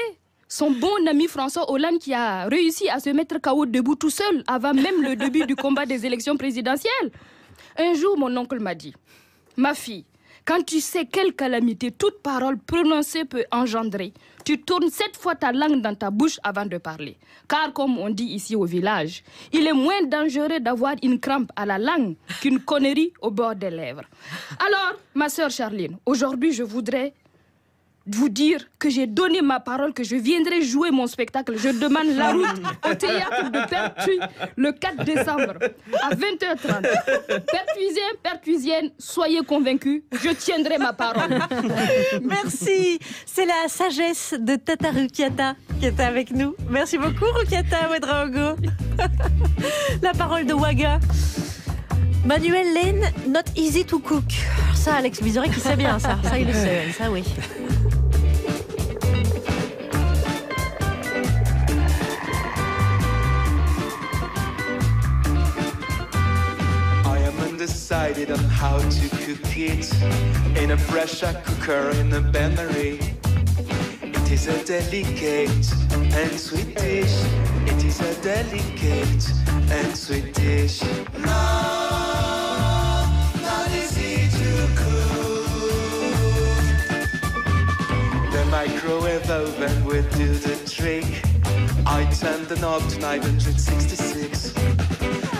Speaker 20: son bon ami François Hollande qui a réussi à se mettre KO debout tout seul avant même le début du combat des élections présidentielles? Un jour, mon oncle m'a dit, ma fille, quand tu sais quelle calamité toute parole prononcée peut engendrer, tu tournes 7 fois ta langue dans ta bouche avant de parler. Car comme on dit ici au village, il est moins dangereux d'avoir une crampe à la langue qu'une connerie au bord des lèvres. Alors, ma sœur Charline, aujourd'hui je voudrais vous dire que j'ai donné ma parole que je viendrai jouer mon spectacle. Je demande la route au théâtre de Pertuis le 4 décembre à 20h30. Pertuisiens, Pertuisiennes, soyez convaincus, je tiendrai ma parole.
Speaker 5: Merci. C'est la sagesse de Tata Rukiata qui est avec nous. Merci beaucoup Rukiata Ouedraogo. La parole de Waga. Manuel Lane, not easy to cook. Ça, Alex Vizorek, il sait bien ça. Ça, il le sait. Ça, oui.
Speaker 21: Decided on how to cook it in a pressure cooker in a bain-marie. It is a delicate and sweet dish. It is a delicate and sweet dish. No, not easy to cook. The microwave oven will do the trick. I turned the knob to 966.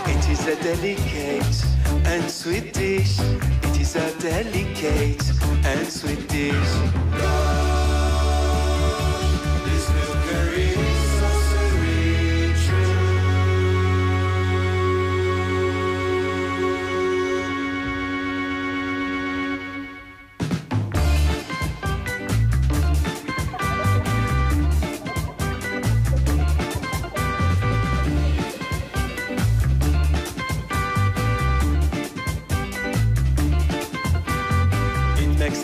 Speaker 21: It is a delicate and sweet dish. It is a delicate and sweet dish. This cookery is sorcery true.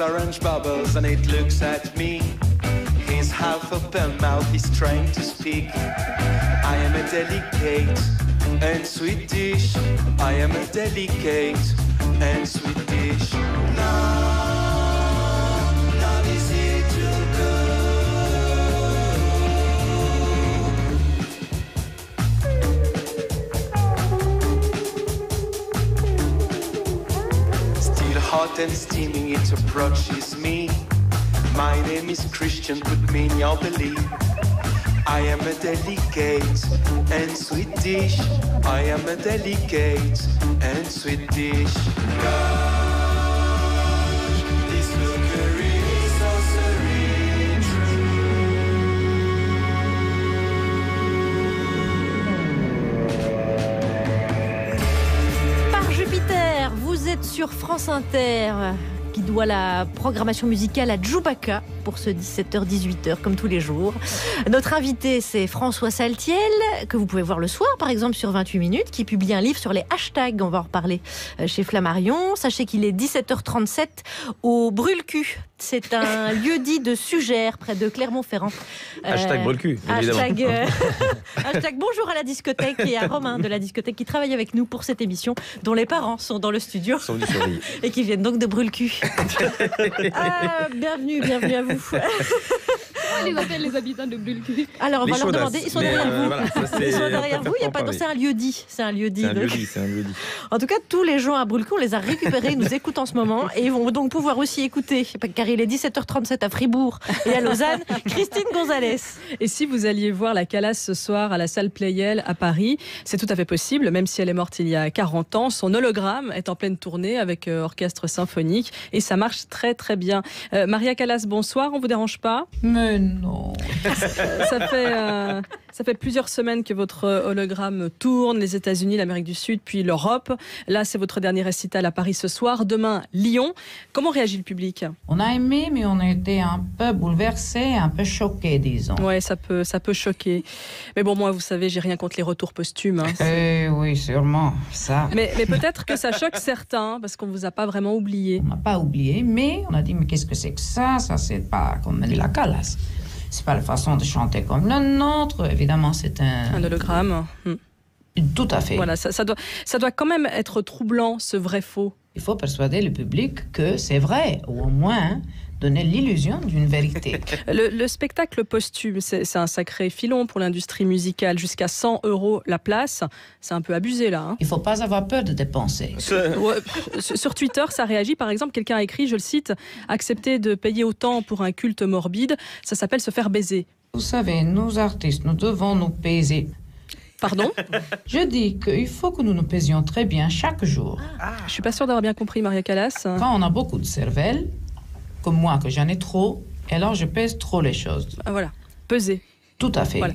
Speaker 21: Orange bubbles and it looks at me. His half open mouth is trying to speak. I am a delicate and sweet dish. I am a delicate and sweet dish. No, not easy to hot and steaming, it approaches me. My name is Christian, put me in your belief. I am a delicate and sweet dish. I am a delicate and sweet dish. Gosh, this cookery is sorcery true.
Speaker 5: sur France Inter, qui doit la programmation musicale à Djoubaka pour ce 17h-18h, comme tous les jours. Notre invité, c'est François Saltiel, que vous pouvez voir le soir, par exemple, sur 28 minutes, qui publie un livre sur les hashtags. On va en reparler chez Flammarion. Sachez qu'il est 17h37 au Brûle-Cul. C'est un lieu-dit de Sugères, près de Clermont-Ferrand.
Speaker 2: Hashtag Brûle-Cul, évidemment.
Speaker 5: Hashtag bonjour à la discothèque et à Romain de la discothèque qui travaille avec nous pour cette émission, dont les parents sont dans le studio.
Speaker 2: Sont venus surveiller.
Speaker 5: Et qui viennent donc de Brûle-Cul. Bienvenue à vous.
Speaker 20: On les appelle les habitants de Brûle-Cul.
Speaker 5: Alors, on va leur demander, ils sont derrière vous.
Speaker 2: Voilà,
Speaker 5: Ils sont derrière vous, il y a pas de... C'est un lieu-dit. C'est un lieu-dit. En tout cas, tous les gens à Brûle-Cul, on les a récupérés, ils nous écoutent en ce moment et ils vont donc pouvoir aussi écouter, car il est 17h37 à Fribourg et à Lausanne, Christine Gonzalez.
Speaker 9: Et si vous alliez voir la Calas ce soir à la salle Playel à Paris, c'est tout à fait possible, même si elle est morte il y a 40 ans. Son hologramme est en pleine tournée avec orchestre symphonique et ça marche très très bien. Maria Callas, bonsoir, on vous dérange pas?
Speaker 10: Mais non.
Speaker 9: Ça fait plusieurs semaines que votre hologramme tourne, les États-Unis, l'Amérique du Sud, puis l'Europe. Là, c'est votre dernier récital à Paris ce soir. Demain, Lyon. Comment réagit le public?
Speaker 10: On a aimé, mais on a été un peu bouleversés, un peu choqués, disons.
Speaker 9: Ouais, ça peut choquer. Mais bon, moi, vous savez, j'ai rien contre les retours posthumes. Hein.
Speaker 10: Oui, sûrement, ça.
Speaker 9: Mais peut-être que ça choque certains, parce qu'on vous a pas vraiment oublié.
Speaker 10: On n'a pas oublié, mais on a dit, mais qu'est-ce que c'est que ça? Ça, c'est pas comme la Calas. C'est pas la façon de chanter comme le nôtre. Évidemment, c'est
Speaker 9: un hologramme.
Speaker 10: Tout à fait.
Speaker 9: Voilà, ça doit quand même être troublant, ce vrai-faux.
Speaker 10: Il faut persuader le public que c'est vrai, ou au moins donner l'illusion d'une vérité.
Speaker 9: Le spectacle posthume, c'est un sacré filon pour l'industrie musicale. Jusqu'à 100 € la place. C'est un peu abusé, là. Hein.
Speaker 10: Il ne faut pas avoir peur de dépenser.
Speaker 9: Ouais, sur Twitter, ça réagit. Par exemple, quelqu'un a écrit, je le cite, « Accepter de payer autant pour un culte morbide, ça s'appelle se faire baiser ».
Speaker 10: Vous savez, nous artistes, nous devons nous peser.
Speaker 9: Pardon?
Speaker 10: Je dis qu'il faut que nous nous pèsions très bien chaque jour.
Speaker 9: Je suis pas sûre d'avoir bien compris, Maria Callas.
Speaker 10: Quand on a beaucoup de cervelle, comme moi, que j'en ai trop, et alors je pèse trop les choses.
Speaker 9: Voilà, peser.
Speaker 10: Tout à fait. Voilà.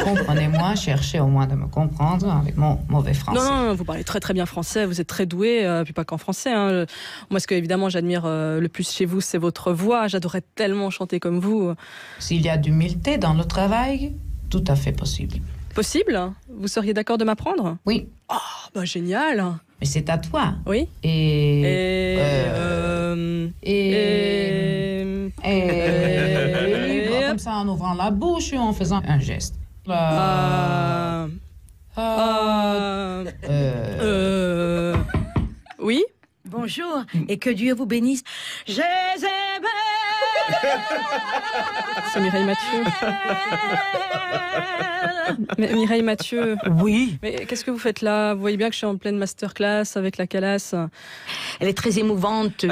Speaker 10: Comprenez-moi, cherchez au moins de me comprendre avec mon mauvais français.
Speaker 9: Non, vous parlez très très bien français, vous êtes très doué, puis pas qu'en français. Hein. Moi, ce que évidemment j'admire le plus chez vous, c'est votre voix. J'adorais tellement chanter comme vous.
Speaker 10: S'il y a d'humilité dans le travail, tout à fait possible.
Speaker 9: Possible? Vous seriez d'accord de m'apprendre?
Speaker 10: Oui.
Speaker 9: Oh, bah génial.
Speaker 10: Mais c'est à toi.
Speaker 9: Oui.
Speaker 10: Comme ça, en ouvrant la bouche et en faisant un geste.
Speaker 9: Oui.
Speaker 3: Bonjour et que Dieu vous bénisse.
Speaker 9: C'est Mireille Mathieu. Mireille Mathieu.
Speaker 3: Oui.
Speaker 9: Mais qu'est-ce que vous faites là? Vous voyez bien que je suis en pleine masterclass avec la Calas.
Speaker 3: Elle est très émouvante.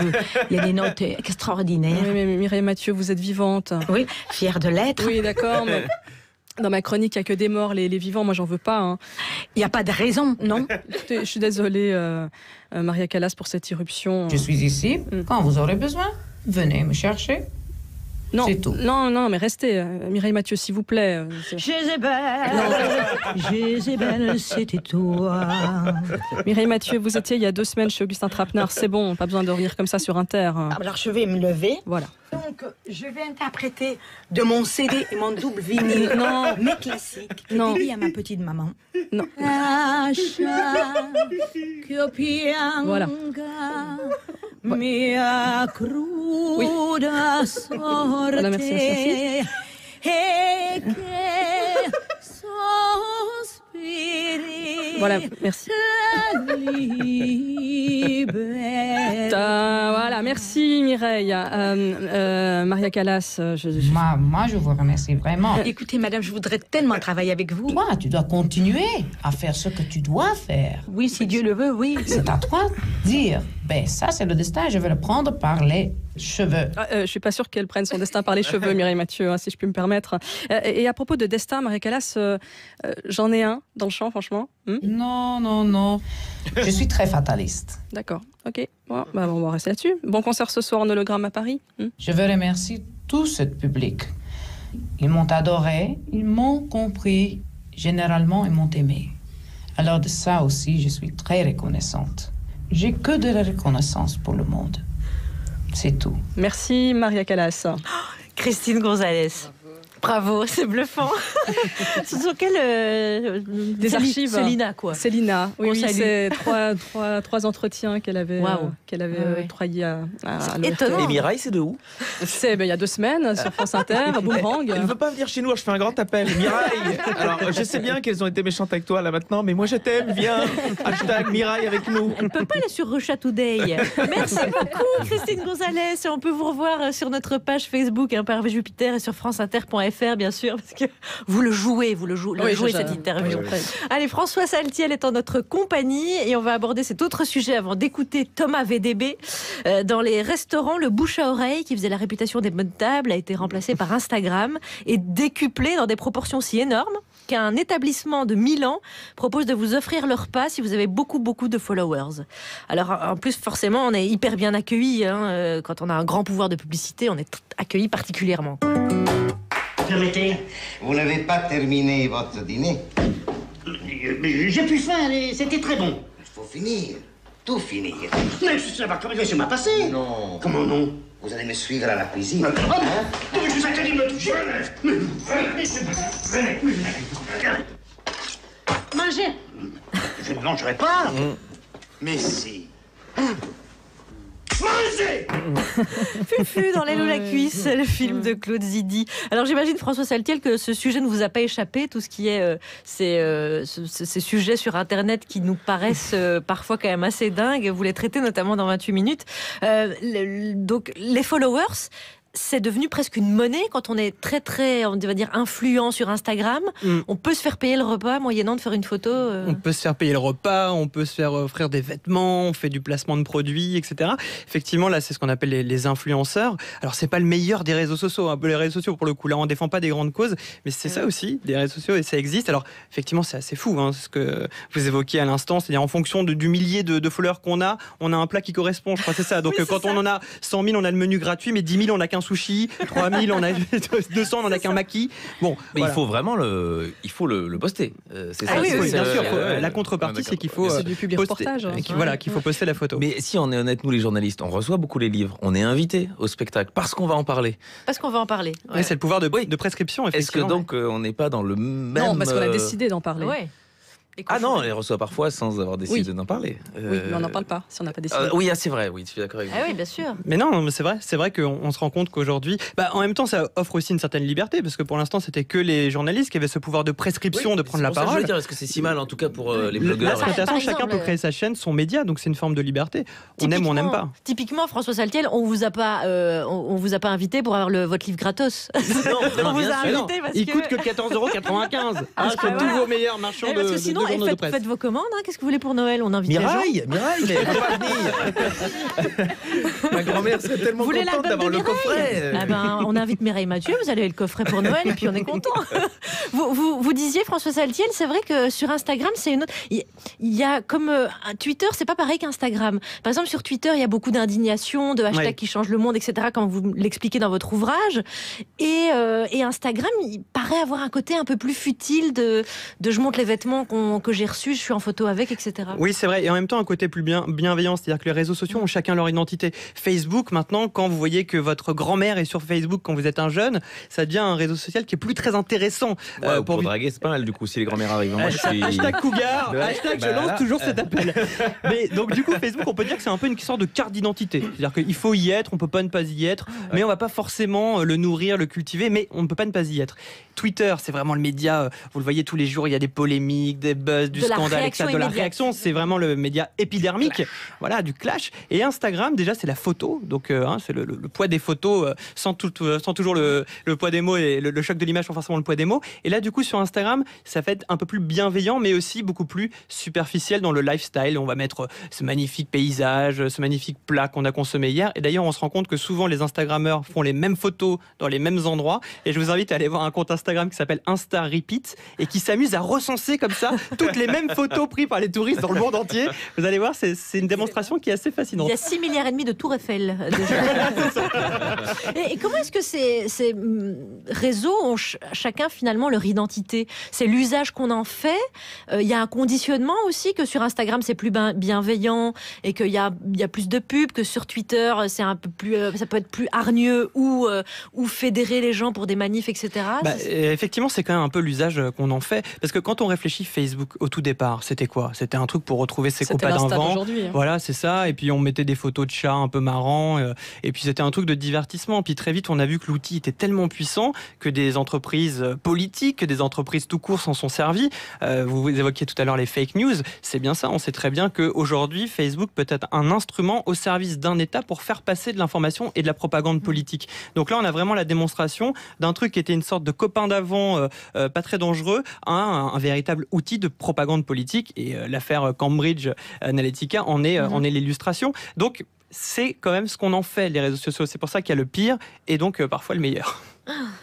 Speaker 3: Il y a des notes extraordinaires.
Speaker 9: Oui, mais Mireille Mathieu, vous êtes vivante.
Speaker 3: Oui, fière de l'être.
Speaker 9: Oui, d'accord, mais dans ma chronique, il n'y a que des morts, les vivants, moi j'en veux pas. Hein.
Speaker 3: Il n'y a pas de raison, non?
Speaker 9: Je suis désolée, Maria Callas, pour cette irruption.
Speaker 10: Je suis ici quand vous aurez besoin. Venez me chercher.
Speaker 9: Non,
Speaker 10: c'est tout.
Speaker 9: Non, mais restez. Mireille Mathieu, s'il vous plaît.
Speaker 3: Jézabel, c'était toi.
Speaker 9: Mireille Mathieu, vous étiez il y a 2 semaines chez Augustin Trapenard. C'est bon, pas besoin de rire comme ça sur Inter.
Speaker 3: Alors je vais me lever.
Speaker 9: Voilà.
Speaker 3: Donc, je vais interpréter de mon CD et mon double vinyle.
Speaker 9: Non.
Speaker 3: Mes classiques.
Speaker 9: Non.
Speaker 3: Dédié à ma petite maman.
Speaker 9: Non.
Speaker 3: Voilà. Mia cruda sorte.
Speaker 9: Voilà, merci. Voilà, merci. Voilà, merci Mireille. Maria Callas.
Speaker 10: Moi, je vous remercie vraiment.
Speaker 3: Écoutez, madame, je voudrais tellement travailler avec vous.
Speaker 10: Toi, tu dois continuer à faire ce que tu dois faire.
Speaker 3: Oui, si Dieu le veut, oui.
Speaker 10: C'est à toi de dire, ça c'est le destin, je vais le prendre par les cheveux.
Speaker 9: Je suis pas sûre qu'elle prenne son destin par les cheveux, Mireille Mathieu, si je puis me permettre. Et à propos de destin, Maria Callas, j'en ai un dans le champ, franchement.
Speaker 10: Non. Je suis très fataliste.
Speaker 9: D'accord, ok. Bon, on va rester là-dessus. Bon concert ce soir en hologramme à Paris.
Speaker 10: Je veux remercier tout ce public. Ils m'ont adoré, ils m'ont compris, généralement ils m'ont aimé. Alors de ça aussi, je suis très reconnaissante. j'ai que de la reconnaissance pour le monde. C'est tout.
Speaker 9: Merci Maria Callas.
Speaker 5: Christine Gonzalez. Bravo, c'est bluffant. Ce sont quelles
Speaker 9: des archives.
Speaker 5: Célina, quoi.
Speaker 9: Célina, oui, c'est trois entretiens qu'elle avait octroyés à
Speaker 5: étonnant.
Speaker 2: Et Mireille, c'est de où?
Speaker 9: C'est il y a 2 semaines sur France Inter, à Boomerang.
Speaker 2: Elle ne veut pas venir chez nous, je fais un grand appel. Mireille, alors je sais bien qu'elles ont été méchantes avec toi là maintenant, mais moi je t'aime, viens. Hashtag Mireille avec nous.
Speaker 5: Elle ne peut pas aller sur Russia Today. Merci beaucoup Christine Gonzalez. Et on peut vous revoir sur notre page Facebook, par Hervé Jupiter, et sur franceinter.fr bien sûr, parce que vous le jouez cette interview. Oui. Allez, François Saltiel est en notre compagnie et on va aborder cet autre sujet avant d'écouter Thomas VDB. Dans les restaurants, le bouche à oreille qui faisait la réputation des bonnes tables a été remplacé par Instagram et décuplé dans des proportions si énormes qu'un établissement de Milan propose de vous offrir le repas si vous avez beaucoup de followers. Alors en plus forcément on est hyper bien accueillis, quand on a un grand pouvoir de publicité, on est accueillis particulièrement.
Speaker 1: Permettez. Vous n'avez pas terminé votre dîner? J'ai plus faim, c'était très bon. Il faut finir, tout finir. Mais ça va comme ça m'a passé. Non. Comment non? Vous allez me suivre à la cuisine. Je vous interdis de me toucher. Venez. Mangez. Je ne mangerai pas. Mais si. Mangez.
Speaker 5: Fufu dans l'aile ou la cuisse, le film de Claude Zidi. Alors j'imagine, François Saltiel, que ce sujet ne vous a pas échappé, tout ce qui est ces sujets sur Internet qui nous paraissent parfois quand même assez dingues. Vous les traitez notamment dans 28 minutes. Donc les followers, c'est devenu presque une monnaie quand on est très, on va dire, influent sur Instagram. On peut se faire payer le repas moyennant de faire une photo.
Speaker 12: On peut se faire payer le repas, on peut se faire offrir des vêtements, on fait du placement de produits, etc. Effectivement, là, c'est ce qu'on appelle les influenceurs. Alors, c'est pas le meilleur des réseaux sociaux. Un peu les réseaux sociaux, pour le coup, là, on défend pas des grandes causes, mais c'est ça aussi, des réseaux sociaux, et ça existe. Alors, effectivement, c'est assez fou, ce que vous évoquiez à l'instant, c'est-à-dire en fonction du millier de followers qu'on a, on a un plat qui correspond, je crois, c'est ça. Donc, oui, quand on en a 100 000, on a le menu gratuit, mais 10 000, on n'a qu'un sushi, 3 000, on a 200, on n'a qu'un maquis. Bon,
Speaker 2: mais
Speaker 12: voilà.
Speaker 2: il faut vraiment le poster. C'est ça.
Speaker 12: Oui, bien sûr. La contrepartie, c'est qu'il faut
Speaker 9: c'est du public reportage.
Speaker 12: Voilà, qu'il faut poster la photo.
Speaker 2: Mais si on est honnête, nous les journalistes, on reçoit beaucoup les livres, on est invités au spectacle parce qu'on va en parler.
Speaker 5: Parce qu'on va en parler. Ouais.
Speaker 12: Oui, c'est le pouvoir de prescription.
Speaker 2: Est-ce que donc on n'est pas dans le même...
Speaker 9: Non, parce qu'on a décidé d'en parler.
Speaker 5: Ouais.
Speaker 2: Ah non, on les reçoit parfois sans avoir décidé d'en parler.
Speaker 9: Oui, mais on n'en parle pas si on n'a pas décidé.
Speaker 2: Oui, c'est vrai, oui, je suis d'accord avec vous.
Speaker 5: Ah oui, bien sûr.
Speaker 12: Mais non, c'est vrai qu'on se rend compte qu'aujourd'hui, en même temps, ça offre aussi une certaine liberté, parce que pour l'instant, c'était que les journalistes qui avaient ce pouvoir de prescription, de prendre la parole.
Speaker 2: Je veux dire, est-ce que c'est si mal, en tout cas, pour les blogueurs?
Speaker 12: De toute façon, chacun peut créer sa chaîne, son média, donc c'est une forme de liberté. On aime ou on n'aime pas.
Speaker 5: Typiquement, François Saltiel, on vous a pas invité pour avoir votre livre gratos.
Speaker 2: Non,
Speaker 5: on vous a invité parce
Speaker 12: il coûte que 14,95 €. C'est tous vos meilleurs marchands de journaux de presse.
Speaker 5: Faites vos commandes, qu'est-ce que vous voulez pour Noël? On invite
Speaker 2: Mireille, mais elle va pas venir. Ma grand-mère serait tellement contente d'avoir le coffret.
Speaker 5: On invite Mireille Mathieu, vous allez le coffret pour Noël et puis on est content. Vous disiez, François Saltiel, c'est vrai que sur Instagram, c'est une autre... Il y a comme Twitter, c'est pas pareil qu'Instagram. Par exemple, sur Twitter, il y a beaucoup d'indignation, de hashtags qui changent le monde, etc., comme vous l'expliquez dans votre ouvrage. Et Instagram, il paraît avoir un côté un peu plus futile de je montre les vêtements que j'ai reçus, je suis en photo avec, etc.
Speaker 12: Oui, c'est vrai. Et en même temps, un côté plus bienveillant. C'est-à-dire que les réseaux sociaux ont chacun leur identité. Facebook, maintenant, quand vous voyez que votre grand-mère est sur Facebook quand vous êtes un jeune, ça devient un réseau social qui est plus très intéressant.
Speaker 2: Pour draguer, c'est pas mal, du coup, si les grand-mères arrivent. Moi,
Speaker 12: Hashtag Cougar, je lance toujours cet appel. Mais donc, du coup, Facebook, on peut dire que c'est un peu une sorte de carte d'identité. C'est-à-dire qu'il faut y être, on peut pas ne pas y être, mais on va pas forcément le nourrir, le cultiver, mais on ne peut pas ne pas y être. Twitter, c'est vraiment le média, vous le voyez tous les jours, il y a des polémiques, des buzz, du scandale, etc. De la réaction, c'est vraiment le média épidermique, voilà, du clash. Et Instagram, déjà, c'est la photo, donc c'est le poids des photos, sans toujours le poids des mots, et le choc de l'image sans forcément le poids des mots. Et là, du coup, sur Instagram, ça fait un peu plus bienveillant, mais aussi beaucoup plus superficiel dans le lifestyle. On va mettre ce magnifique paysage, ce magnifique plat qu'on a consommé hier. Et d'ailleurs, on se rend compte que souvent, les Instagrammeurs font les mêmes photos dans les mêmes endroits. Et je vous invite à aller voir un compte Instagram qui s'appelle Insta Repeat et qui s'amuse à recenser comme ça toutes les mêmes photos prises par les touristes dans le monde entier. Vous allez voir, c'est une démonstration qui est assez fascinante.
Speaker 5: Il y a 6,5 milliards de tours Eiffel déjà. Et comment est-ce que ces réseaux ont chacun finalement leur identité? C'est l'usage qu'on en fait. Il y a un conditionnement aussi, que sur Instagram c'est plus bienveillant et qu'il y a plus de pubs, que sur Twitter c'est un peu plus, ça peut être plus hargneux ou fédérer les gens pour des manifs, etc.
Speaker 12: Effectivement, c'est quand même un peu l'usage qu'on en fait. Parce que quand on réfléchit Facebook au tout départ, c'était quoi? C'était un truc pour retrouver ses copains d'avant. Voilà, c'est ça. Et puis on mettait des photos de chats un peu marrants. Et puis c'était un truc de divertissement. Puis très vite, on a vu que l'outil était tellement puissant que des entreprises politiques, que des entreprises tout court s'en sont servies. Vous évoquiez tout à l'heure les fake news. C'est bien ça. On sait très bien qu'aujourd'hui, Facebook peut être un instrument au service d'un État pour faire passer de l'information et de la propagande politique. Donc là, on a vraiment la démonstration d'un truc qui était une sorte de copain d'avant, pas très dangereux, à un véritable outil de propagande politique. Et l'affaire Cambridge Analytica en est l'illustration. Donc, c'est quand même ce qu'on en fait, les réseaux sociaux. C'est pour ça qu'il y a le pire et donc parfois le meilleur.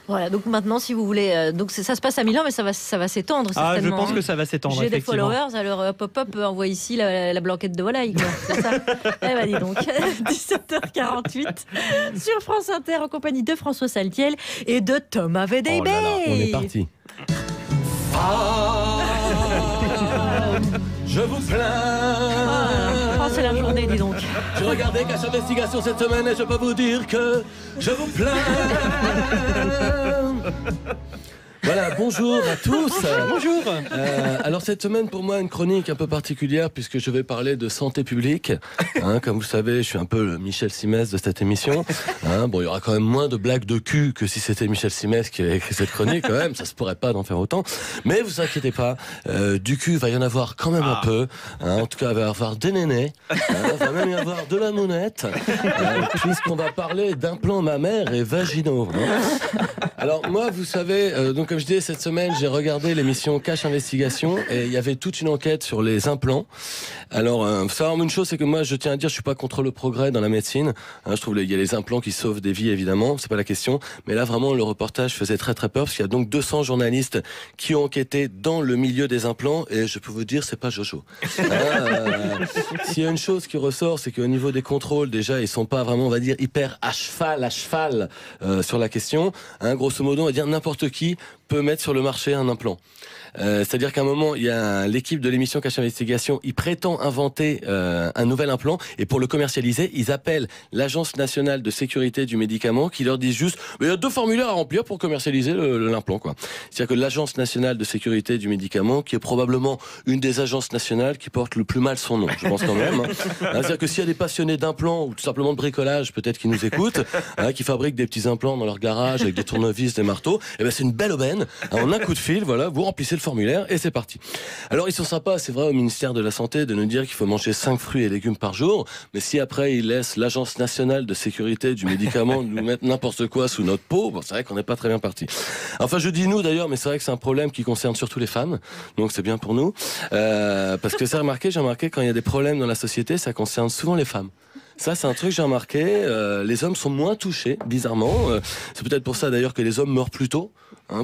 Speaker 5: Voilà, donc maintenant, si vous voulez, donc ça se passe à Milan, mais ça va s'étendre certainement.
Speaker 12: Je pense que ça va s'étendre.
Speaker 5: J'ai des followers, alors hop, envoie ici la blanquette de volaille, quoi. C'est ça. Eh ben, dis donc, 17h48 sur France Inter en compagnie de François Saltiel et de Thomas Vedebe.
Speaker 11: Oh là là, on est parti. Je vous plains.
Speaker 5: C'est la journée, dis donc.
Speaker 11: Je regardais Cache Investigation cette semaine et je peux vous dire que je vous plains. Voilà, bonjour à tous.
Speaker 12: Bonjour.
Speaker 11: Alors cette semaine pour moi une chronique un peu particulière puisque je vais parler de santé publique. Comme vous le savez, je suis un peu le Michel Simès de cette émission. Bon, il y aura quand même moins de blagues de cul que si c'était Michel Simès qui avait écrit cette chronique quand même. Ça se pourrait pas d'en faire autant. Mais vous inquiétez pas, du cul va y en avoir quand même un peu. En tout cas, il va y avoir des nénés. Il va même y avoir de la monette. Puisqu'on va parler d'implants mammaires et vaginaux. Alors moi, vous savez, donc comme je disais, cette semaine, j'ai regardé l'émission Cache Investigation et il y avait toute une enquête sur les implants. Alors, faut savoir une chose, c'est que moi, je tiens à dire, je suis pas contre le progrès dans la médecine. Je trouve qu'il y a les implants qui sauvent des vies, évidemment, c'est pas la question. Mais là, vraiment, le reportage faisait très très peur parce qu'il y a donc 200 journalistes qui ont enquêté dans le milieu des implants et je peux vous dire, c'est pas Jojo. S'il y a une chose qui ressort, c'est qu'au niveau des contrôles, déjà, ils sont pas vraiment, on va dire, hyper à cheval sur la question. Grosso modo, on va dire n'importe qui peut mettre sur le marché un implant. C'est-à-dire qu'à un moment, il y a l'équipe de l'émission Cache Investigation, il prétend inventer un nouvel implant et pour le commercialiser, ils appellent l'Agence nationale de sécurité du médicament qui leur dit juste il y a 2 formulaires à remplir pour commercialiser l'implant, quoi. C'est-à-dire que l'Agence nationale de sécurité du médicament, qui est probablement une des agences nationales qui porte le plus mal son nom, je pense quand même. C'est-à-dire que s'il y a des passionnés d'implants ou tout simplement de bricolage, peut-être qui nous écoutent, qui fabriquent des petits implants dans leur garage avec des tournevis, des marteaux, et ben c'est une belle aubaine. En un coup de fil, voilà, vous remplissez le formulaire et c'est parti. Alors ils sont sympas, c'est vrai, au ministère de la Santé de nous dire qu'il faut manger 5 fruits et légumes par jour, mais si après ils laissent l'Agence nationale de sécurité du médicament nous mettre n'importe quoi sous notre peau, bon, c'est vrai qu'on n'est pas très bien parti. Enfin je dis nous d'ailleurs, mais c'est vrai que c'est un problème qui concerne surtout les femmes, donc c'est bien pour nous, parce que j'ai remarqué quand il y a des problèmes dans la société, ça concerne souvent les femmes. Ça, c'est un truc que j'ai remarqué. Les hommes sont moins touchés, bizarrement. C'est peut-être pour ça, d'ailleurs, que les hommes meurent plus tôt,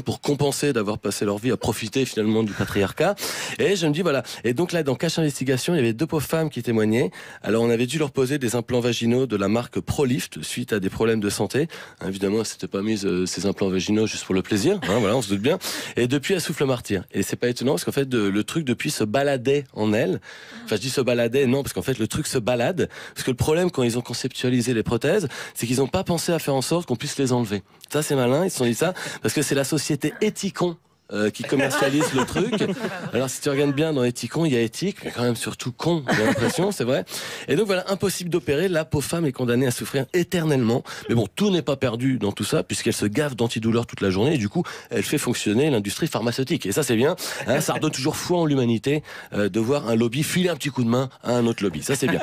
Speaker 11: pour compenser d'avoir passé leur vie à profiter, finalement, du patriarcat. Et je me dis, voilà. Et donc là, dans Cache Investigation, il y avait 2 pauvres femmes qui témoignaient. Alors, on avait dû leur poser des implants vaginaux de la marque ProLift suite à des problèmes de santé. Évidemment, elles s'étaient pas mises ces implants vaginaux juste pour le plaisir. Voilà, on se doute bien. Et depuis, elles soufflent martyr. Et c'est pas étonnant, parce qu'en fait, le truc, depuis, se baladait en elles. Enfin, je dis se baladait, non, parce qu'en fait, le truc se balade. Parce que le problème, quand ils ont conceptualisé les prothèses, c'est qu'ils n'ont pas pensé à faire en sorte qu'on puisse les enlever. Ça, c'est malin, ils se sont dit ça, parce que c'est la société Ethicon qui commercialise le truc. Alors si tu regardes bien dans Ethicon, il y a éthique, mais quand même surtout con, j'ai l'impression, c'est vrai. Et donc voilà, impossible d'opérer, la pauvre femme est condamnée à souffrir éternellement. Mais bon, tout n'est pas perdu dans tout ça, puisqu'elle se gave d'antidouleurs toute la journée, et du coup, elle fait fonctionner l'industrie pharmaceutique. Et ça, c'est bien, ça redonne toujours foi en l'humanité de voir un lobby filer un petit coup de main à un autre lobby. Ça, c'est bien.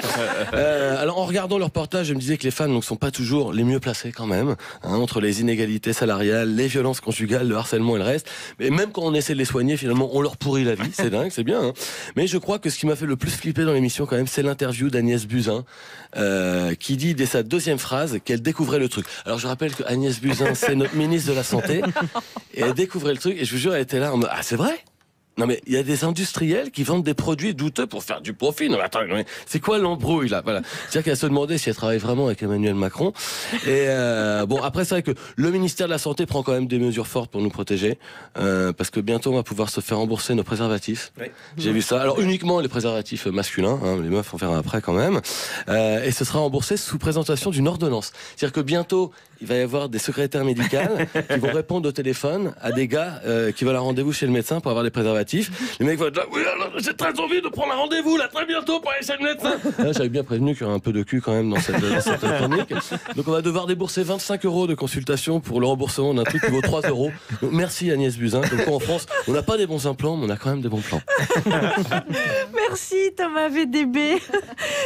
Speaker 11: Alors en regardant le reportage, je me disais que les femmes ne sont pas toujours les mieux placées quand même, entre les inégalités salariales, les violences conjugales, le harcèlement et le reste. Mais même quand on essaie de les soigner, finalement, on leur pourrit la vie. C'est dingue, c'est bien. Mais je crois que ce qui m'a fait le plus flipper dans l'émission, quand même, c'est l'interview d'Agnès Buzyn, qui dit dès sa 2e phrase qu'elle découvrait le truc. Alors je rappelle que Agnès Buzyn, c'est notre ministre de la Santé, et elle découvrait le truc, et je vous jure, elle était là en mode, ah c'est vrai? Non mais il y a des industriels qui vendent des produits douteux pour faire du profit. Non mais attends, mais c'est quoi l'embrouille là? Voilà. C'est-à-dire qu'elle se demandait si elle travaille vraiment avec Emmanuel Macron. Et bon après c'est vrai que le ministère de la Santé prend quand même des mesures fortes pour nous protéger, parce que bientôt on va pouvoir se faire rembourser nos préservatifs. Oui. J'ai vu ça. Alors uniquement les préservatifs masculins, hein, les meufs on verra après quand même. Et ce sera remboursé sous présentation d'une ordonnance. C'est-à-dire que bientôt il va y avoir des secrétaires médicales qui vont répondre au téléphone à des gars qui veulent un rendez-vous chez le médecin pour avoir des préservatifs. Les mecs vont être là, oui, alors j'ai très envie de prendre un rendez-vous là très bientôt pour aller chez le médecin. Là, j'avais bien prévenu qu'il y aurait un peu de cul quand même dans cette chronique. Donc on va devoir débourser 25 € de consultation pour le remboursement d'un truc qui vaut 3 €. Donc, merci Agnès Buzyn. Donc en France, on n'a pas des bons implants, mais on a quand même des bons plans.
Speaker 5: Merci Thomas VDB.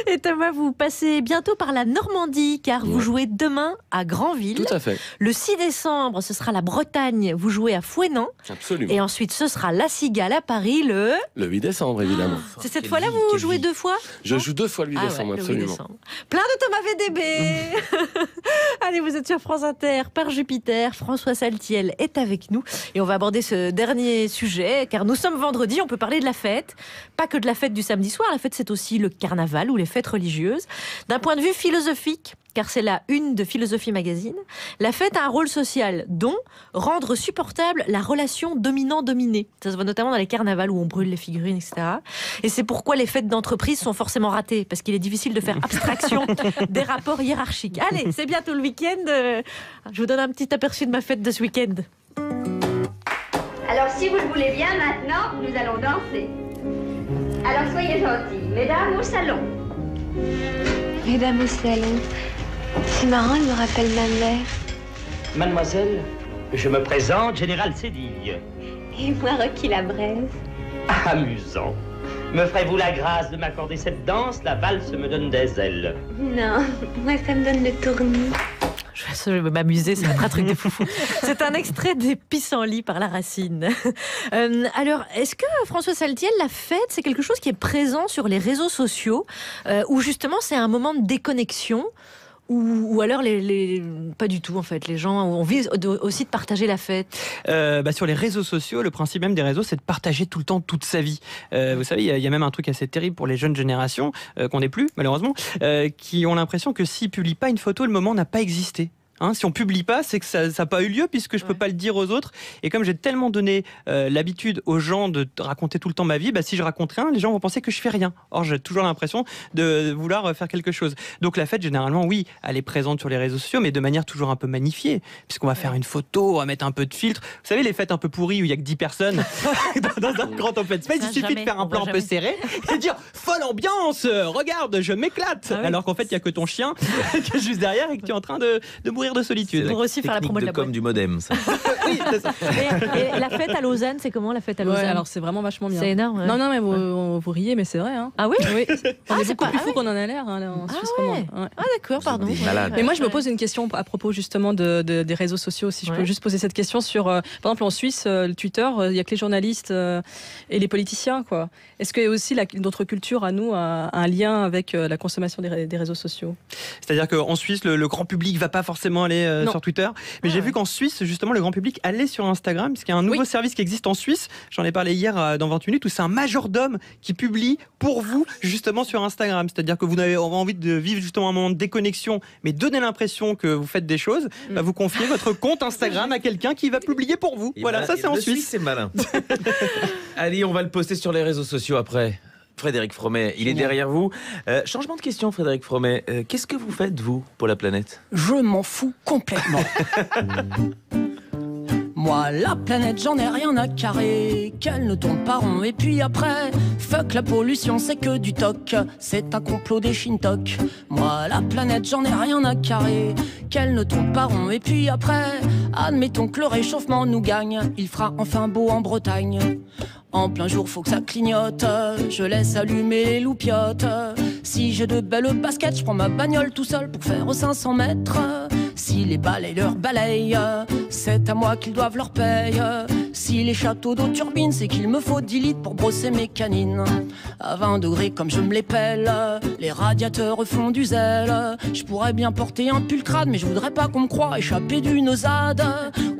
Speaker 5: Et Thomas, vous passez bientôt par la Normandie car vous jouez demain à Granville.
Speaker 11: Tout à fait.
Speaker 5: Le 6 décembre, ce sera la Bretagne. Vous jouez à Fouesnant.
Speaker 11: Absolument.
Speaker 5: Et ensuite, ce sera La Cigale à Paris le
Speaker 11: 8 décembre, évidemment.
Speaker 5: C'est cette fois-là vous jouez 2 fois?
Speaker 11: Je joue 2 fois le 8 décembre,
Speaker 5: ouais,
Speaker 11: absolument.
Speaker 5: Le 8 décembre. Plein de Thomas VDB. Allez, vous êtes sur France Inter, Père Jupiter, François Saltiel est avec nous. Et on va aborder ce dernier sujet, car nous sommes vendredi, on peut parler de la fête. Pas que de la fête du samedi soir, la fête c'est aussi le carnaval ou les fêtes religieuses. D'un point de vue philosophique, car c'est la une de Philosophie Magazine, la fête a un rôle social, dont rendre supportable la relation dominant-dominé. Ça se voit notamment dans les carnavals où on brûle les figurines, etc. Et c'est pourquoi les fêtes d'entreprise sont forcément ratées, parce qu'il est difficile de faire abstraction des rapports hiérarchiques. Allez, c'est bientôt le week-end. Je vous donne un petit aperçu de ma fête de ce week-end.
Speaker 8: Alors, si vous le voulez bien, maintenant, nous allons danser. Alors, soyez gentils. Mesdames, au salon.
Speaker 16: Mesdames au salon. C'est marrant, elle me rappelle ma mère.
Speaker 22: Mademoiselle, je me présente, Général Sédille.
Speaker 16: Et moi, Rocky la Braise.
Speaker 22: Amusant. Me ferez-vous la grâce de m'accorder cette danse? La valse me donne des ailes.
Speaker 16: Non, moi, ça me donne le tournis.
Speaker 5: Je vais m'amuser, ça va être un truc de foufou. C'est un extrait des Pissenlits par La Racine. Alors, est-ce que, François Saltiel, la fête, c'est quelque chose qui est présent sur les réseaux sociaux, où justement c'est un moment de déconnexion, ou alors pas du tout en fait, les gens ont envie aussi de partager la fête?
Speaker 12: Sur les réseaux sociaux, le principe même des réseaux, c'est de partager tout le temps toute sa vie. Vous savez, il y a même un truc assez terrible pour les jeunes générations, qu'on n'est plus malheureusement, qui ont l'impression que s'ils publient pas une photo, le moment n'a pas existé. Hein, si on publie pas, c'est que ça n'a pas eu lieu puisque je peux pas le dire aux autres. Et comme j'ai tellement donné l'habitude aux gens de raconter tout le temps ma vie, si je raconte rien, les gens vont penser que je fais rien. Or, j'ai toujours l'impression de vouloir faire quelque chose. Donc la fête, généralement, oui, elle est présente sur les réseaux sociaux, mais de manière toujours un peu magnifiée, puisqu'on va faire une photo, on va mettre un peu de filtre. Vous savez, les fêtes un peu pourries où il y a que 10 personnes dans un grand open space, il suffit de faire un plan un peu serré et dire folle ambiance, regarde, je m'éclate. Alors qu'en fait, il y a que ton chien qui est juste derrière et que tu es en train de mourir de solitude.
Speaker 2: Pour aussi faire la promo de la boîte. Du modem. Ça.
Speaker 5: Oui, c'est ça. Et la fête à Lausanne, c'est comment la fête à Lausanne?
Speaker 9: Alors c'est vraiment vachement bien.
Speaker 5: C'est énorme. Ouais.
Speaker 9: Non, mais vous riez, mais c'est vrai. Hein.
Speaker 5: Ah oui?
Speaker 9: Oui. On est beaucoup plus fou qu'on en a l'air en Suisse romande. Ouais.
Speaker 5: Ah d'accord, pardon.
Speaker 9: Mais moi, je me pose une question à propos justement des réseaux sociaux. Si je peux juste poser cette question sur, par exemple, en Suisse, le Twitter, il n'y a que les journalistes et les politiciens, quoi. Est-ce que aussi notre culture à nous a un lien avec la consommation des réseaux sociaux?
Speaker 12: C'est-à-dire qu'en Suisse, le grand public va pas forcément aller sur Twitter. Mais j'ai vu qu'en Suisse, justement, le grand public allait sur Instagram, parce qu'il y a un nouveau service qui existe en Suisse. J'en ai parlé hier dans 20 minutes, où c'est un majordome qui publie pour vous, justement, sur Instagram. C'est-à-dire que vous avez envie de vivre justement un moment de déconnexion, mais donner l'impression que vous faites des choses, vous confiez votre compte Instagram à quelqu'un qui va publier pour vous. Voilà, ça c'est en Suisse.
Speaker 2: C'est malin. Allez, on va le poster sur les réseaux sociaux après. Frédéric Fromet, il est derrière vous. Changement de question, Frédéric Fromet. Qu'est-ce que vous faites, vous, pour la planète?
Speaker 23: Je m'en fous complètement. Moi, la planète, j'en ai rien à carrer, qu'elle ne tourne pas rond. Et puis après, fuck la pollution, c'est que du toc. C'est un complot des Shintok. Moi, la planète, j'en ai rien à carrer, qu'elle ne tourne pas rond. Et puis après, admettons que le réchauffement nous gagne. Il fera enfin beau en Bretagne. En plein jour, faut que ça clignote. Je laisse allumer les loupiottes. Si j'ai de belles baskets, je prends ma bagnole tout seul pour faire 500 mètres. Si les balayeurs balayent, c'est à moi qu'ils doivent leur paye. Si les châteaux d'eau turbinent, c'est qu'il me faut 10 litres pour brosser mes canines. À 20 degrés comme je me les pèle, les radiateurs font du zèle. Je pourrais bien porter un pull crade, mais je voudrais pas qu'on me croie échapper d'une osade.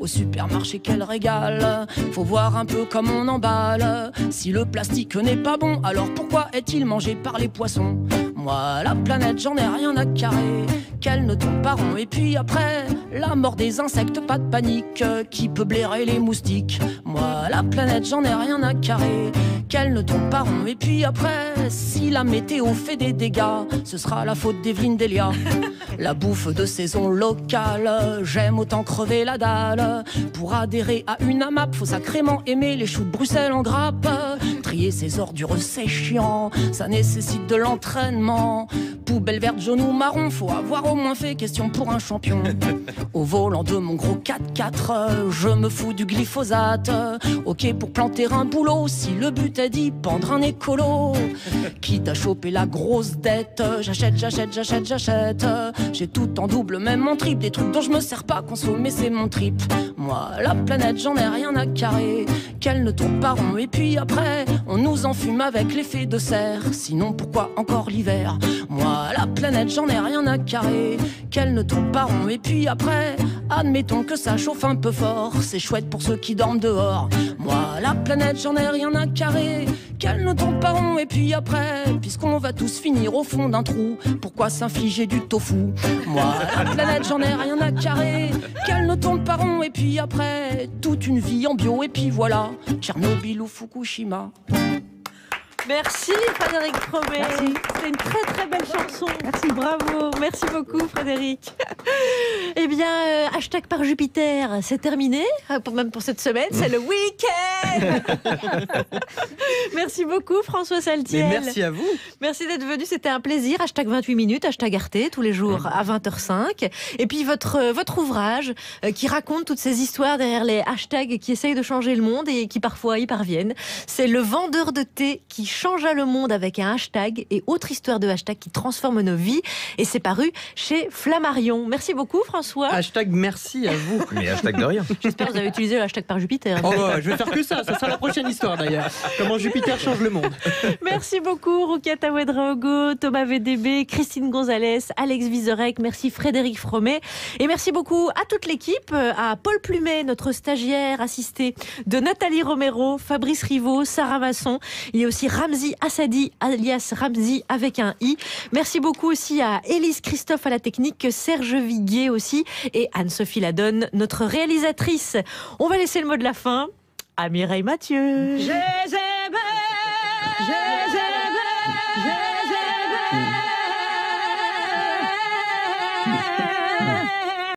Speaker 23: Au supermarché quel régal, faut voir un peu comme on emballe. Si le plastique n'est pas bon, alors pourquoi est-il mangé par les poissons? Moi, la planète, j'en ai rien à carrer, qu'elle ne tourne pas rond. Et puis après, la mort des insectes, pas de panique, qui peut blairer les moustiques. Moi, la planète, j'en ai rien à carrer, qu'elle ne tourne pas rond. Et puis après, si la météo fait des dégâts, ce sera la faute d'Evelyne Delia. La bouffe de saison locale, j'aime autant crever la dalle. Pour adhérer à une AMAP, faut sacrément aimer les choux de Bruxelles en grappe. Trier ses ordures, c'est chiant, ça nécessite de l'entraînement. Poubelle verte, jaune ou marron, faut avoir au moins fait question pour un champion. Au volant de mon gros 4x4, je me fous du glyphosate. Ok pour planter un boulot, si le but est d'y pendre un écolo. Quitte à choper la grosse dette, j'achète. J'ai tout en double, même en triple, des trucs dont je me sers pas consommer, c'est mon trip. Moi, la planète, j'en ai rien à carrer, qu'elle ne tourne pas rond. Et puis après, on nous enfume avec l'effet de serre. Sinon, pourquoi encore l'hiver? Moi, la planète, j'en ai rien à carrer, qu'elle ne tourne pas rond. Et puis après, admettons que ça chauffe un peu fort, c'est chouette pour ceux qui dorment dehors. Moi, la planète, j'en ai rien à carrer, qu'elle ne tourne pas rond. Et puis après, puisqu'on va tous finir au fond d'un trou, pourquoi s'infliger du tofu? Moi, la planète, j'en ai rien à carrer, qu'elle ne tourne pas rond. Et puis après, toute une vie en bio. Et puis voilà, Tchernobyl ou Fukushima.
Speaker 5: Merci Frédéric Fromet. C'était une très très belle chanson. Merci, bravo. Merci beaucoup Frédéric. Eh bien, hashtag par Jupiter, c'est terminé, même pour cette semaine, c'est le week-end. Merci beaucoup François Saltiel.
Speaker 12: Mais merci à vous.
Speaker 5: Merci d'être venu, c'était un plaisir. Hashtag 28 minutes, hashtag Arte, tous les jours à 20h05. Et puis votre ouvrage qui raconte toutes ces histoires derrière les hashtags qui essayent de changer le monde et qui parfois y parviennent. C'est Le vendeur de thé qui changea le monde avec un hashtag et autre histoire de hashtag qui transforme nos vies. Et c'est paru chez Flammarion. Merci beaucoup François.
Speaker 12: Hashtag merci à vous.
Speaker 6: Mais hashtag de rien.
Speaker 5: J'espère que vous avez utilisé le hashtag par Jupiter.
Speaker 12: Oh bah, je vais faire que ça sera la prochaine histoire d'ailleurs. Comment Jupiter change le monde.
Speaker 5: Merci beaucoup Rouquette Ouedraogo, Thomas VDB, Christine Gonzalez, Alex Vizorek, merci Frédéric Fromet. Et merci beaucoup à toute l'équipe, à Paul Plumet, notre stagiaire assisté de Nathalie Romero, Fabrice Rivaud, Sarah Masson. Il y a aussi Ramzi Assadi, alias Ramzi avec un I. Merci beaucoup aussi à Élise Christophe à la technique, Serge Viguier aussi et Anne-Sophie Ladonne, notre réalisatrice. On va laisser le mot de la fin à Mireille Mathieu.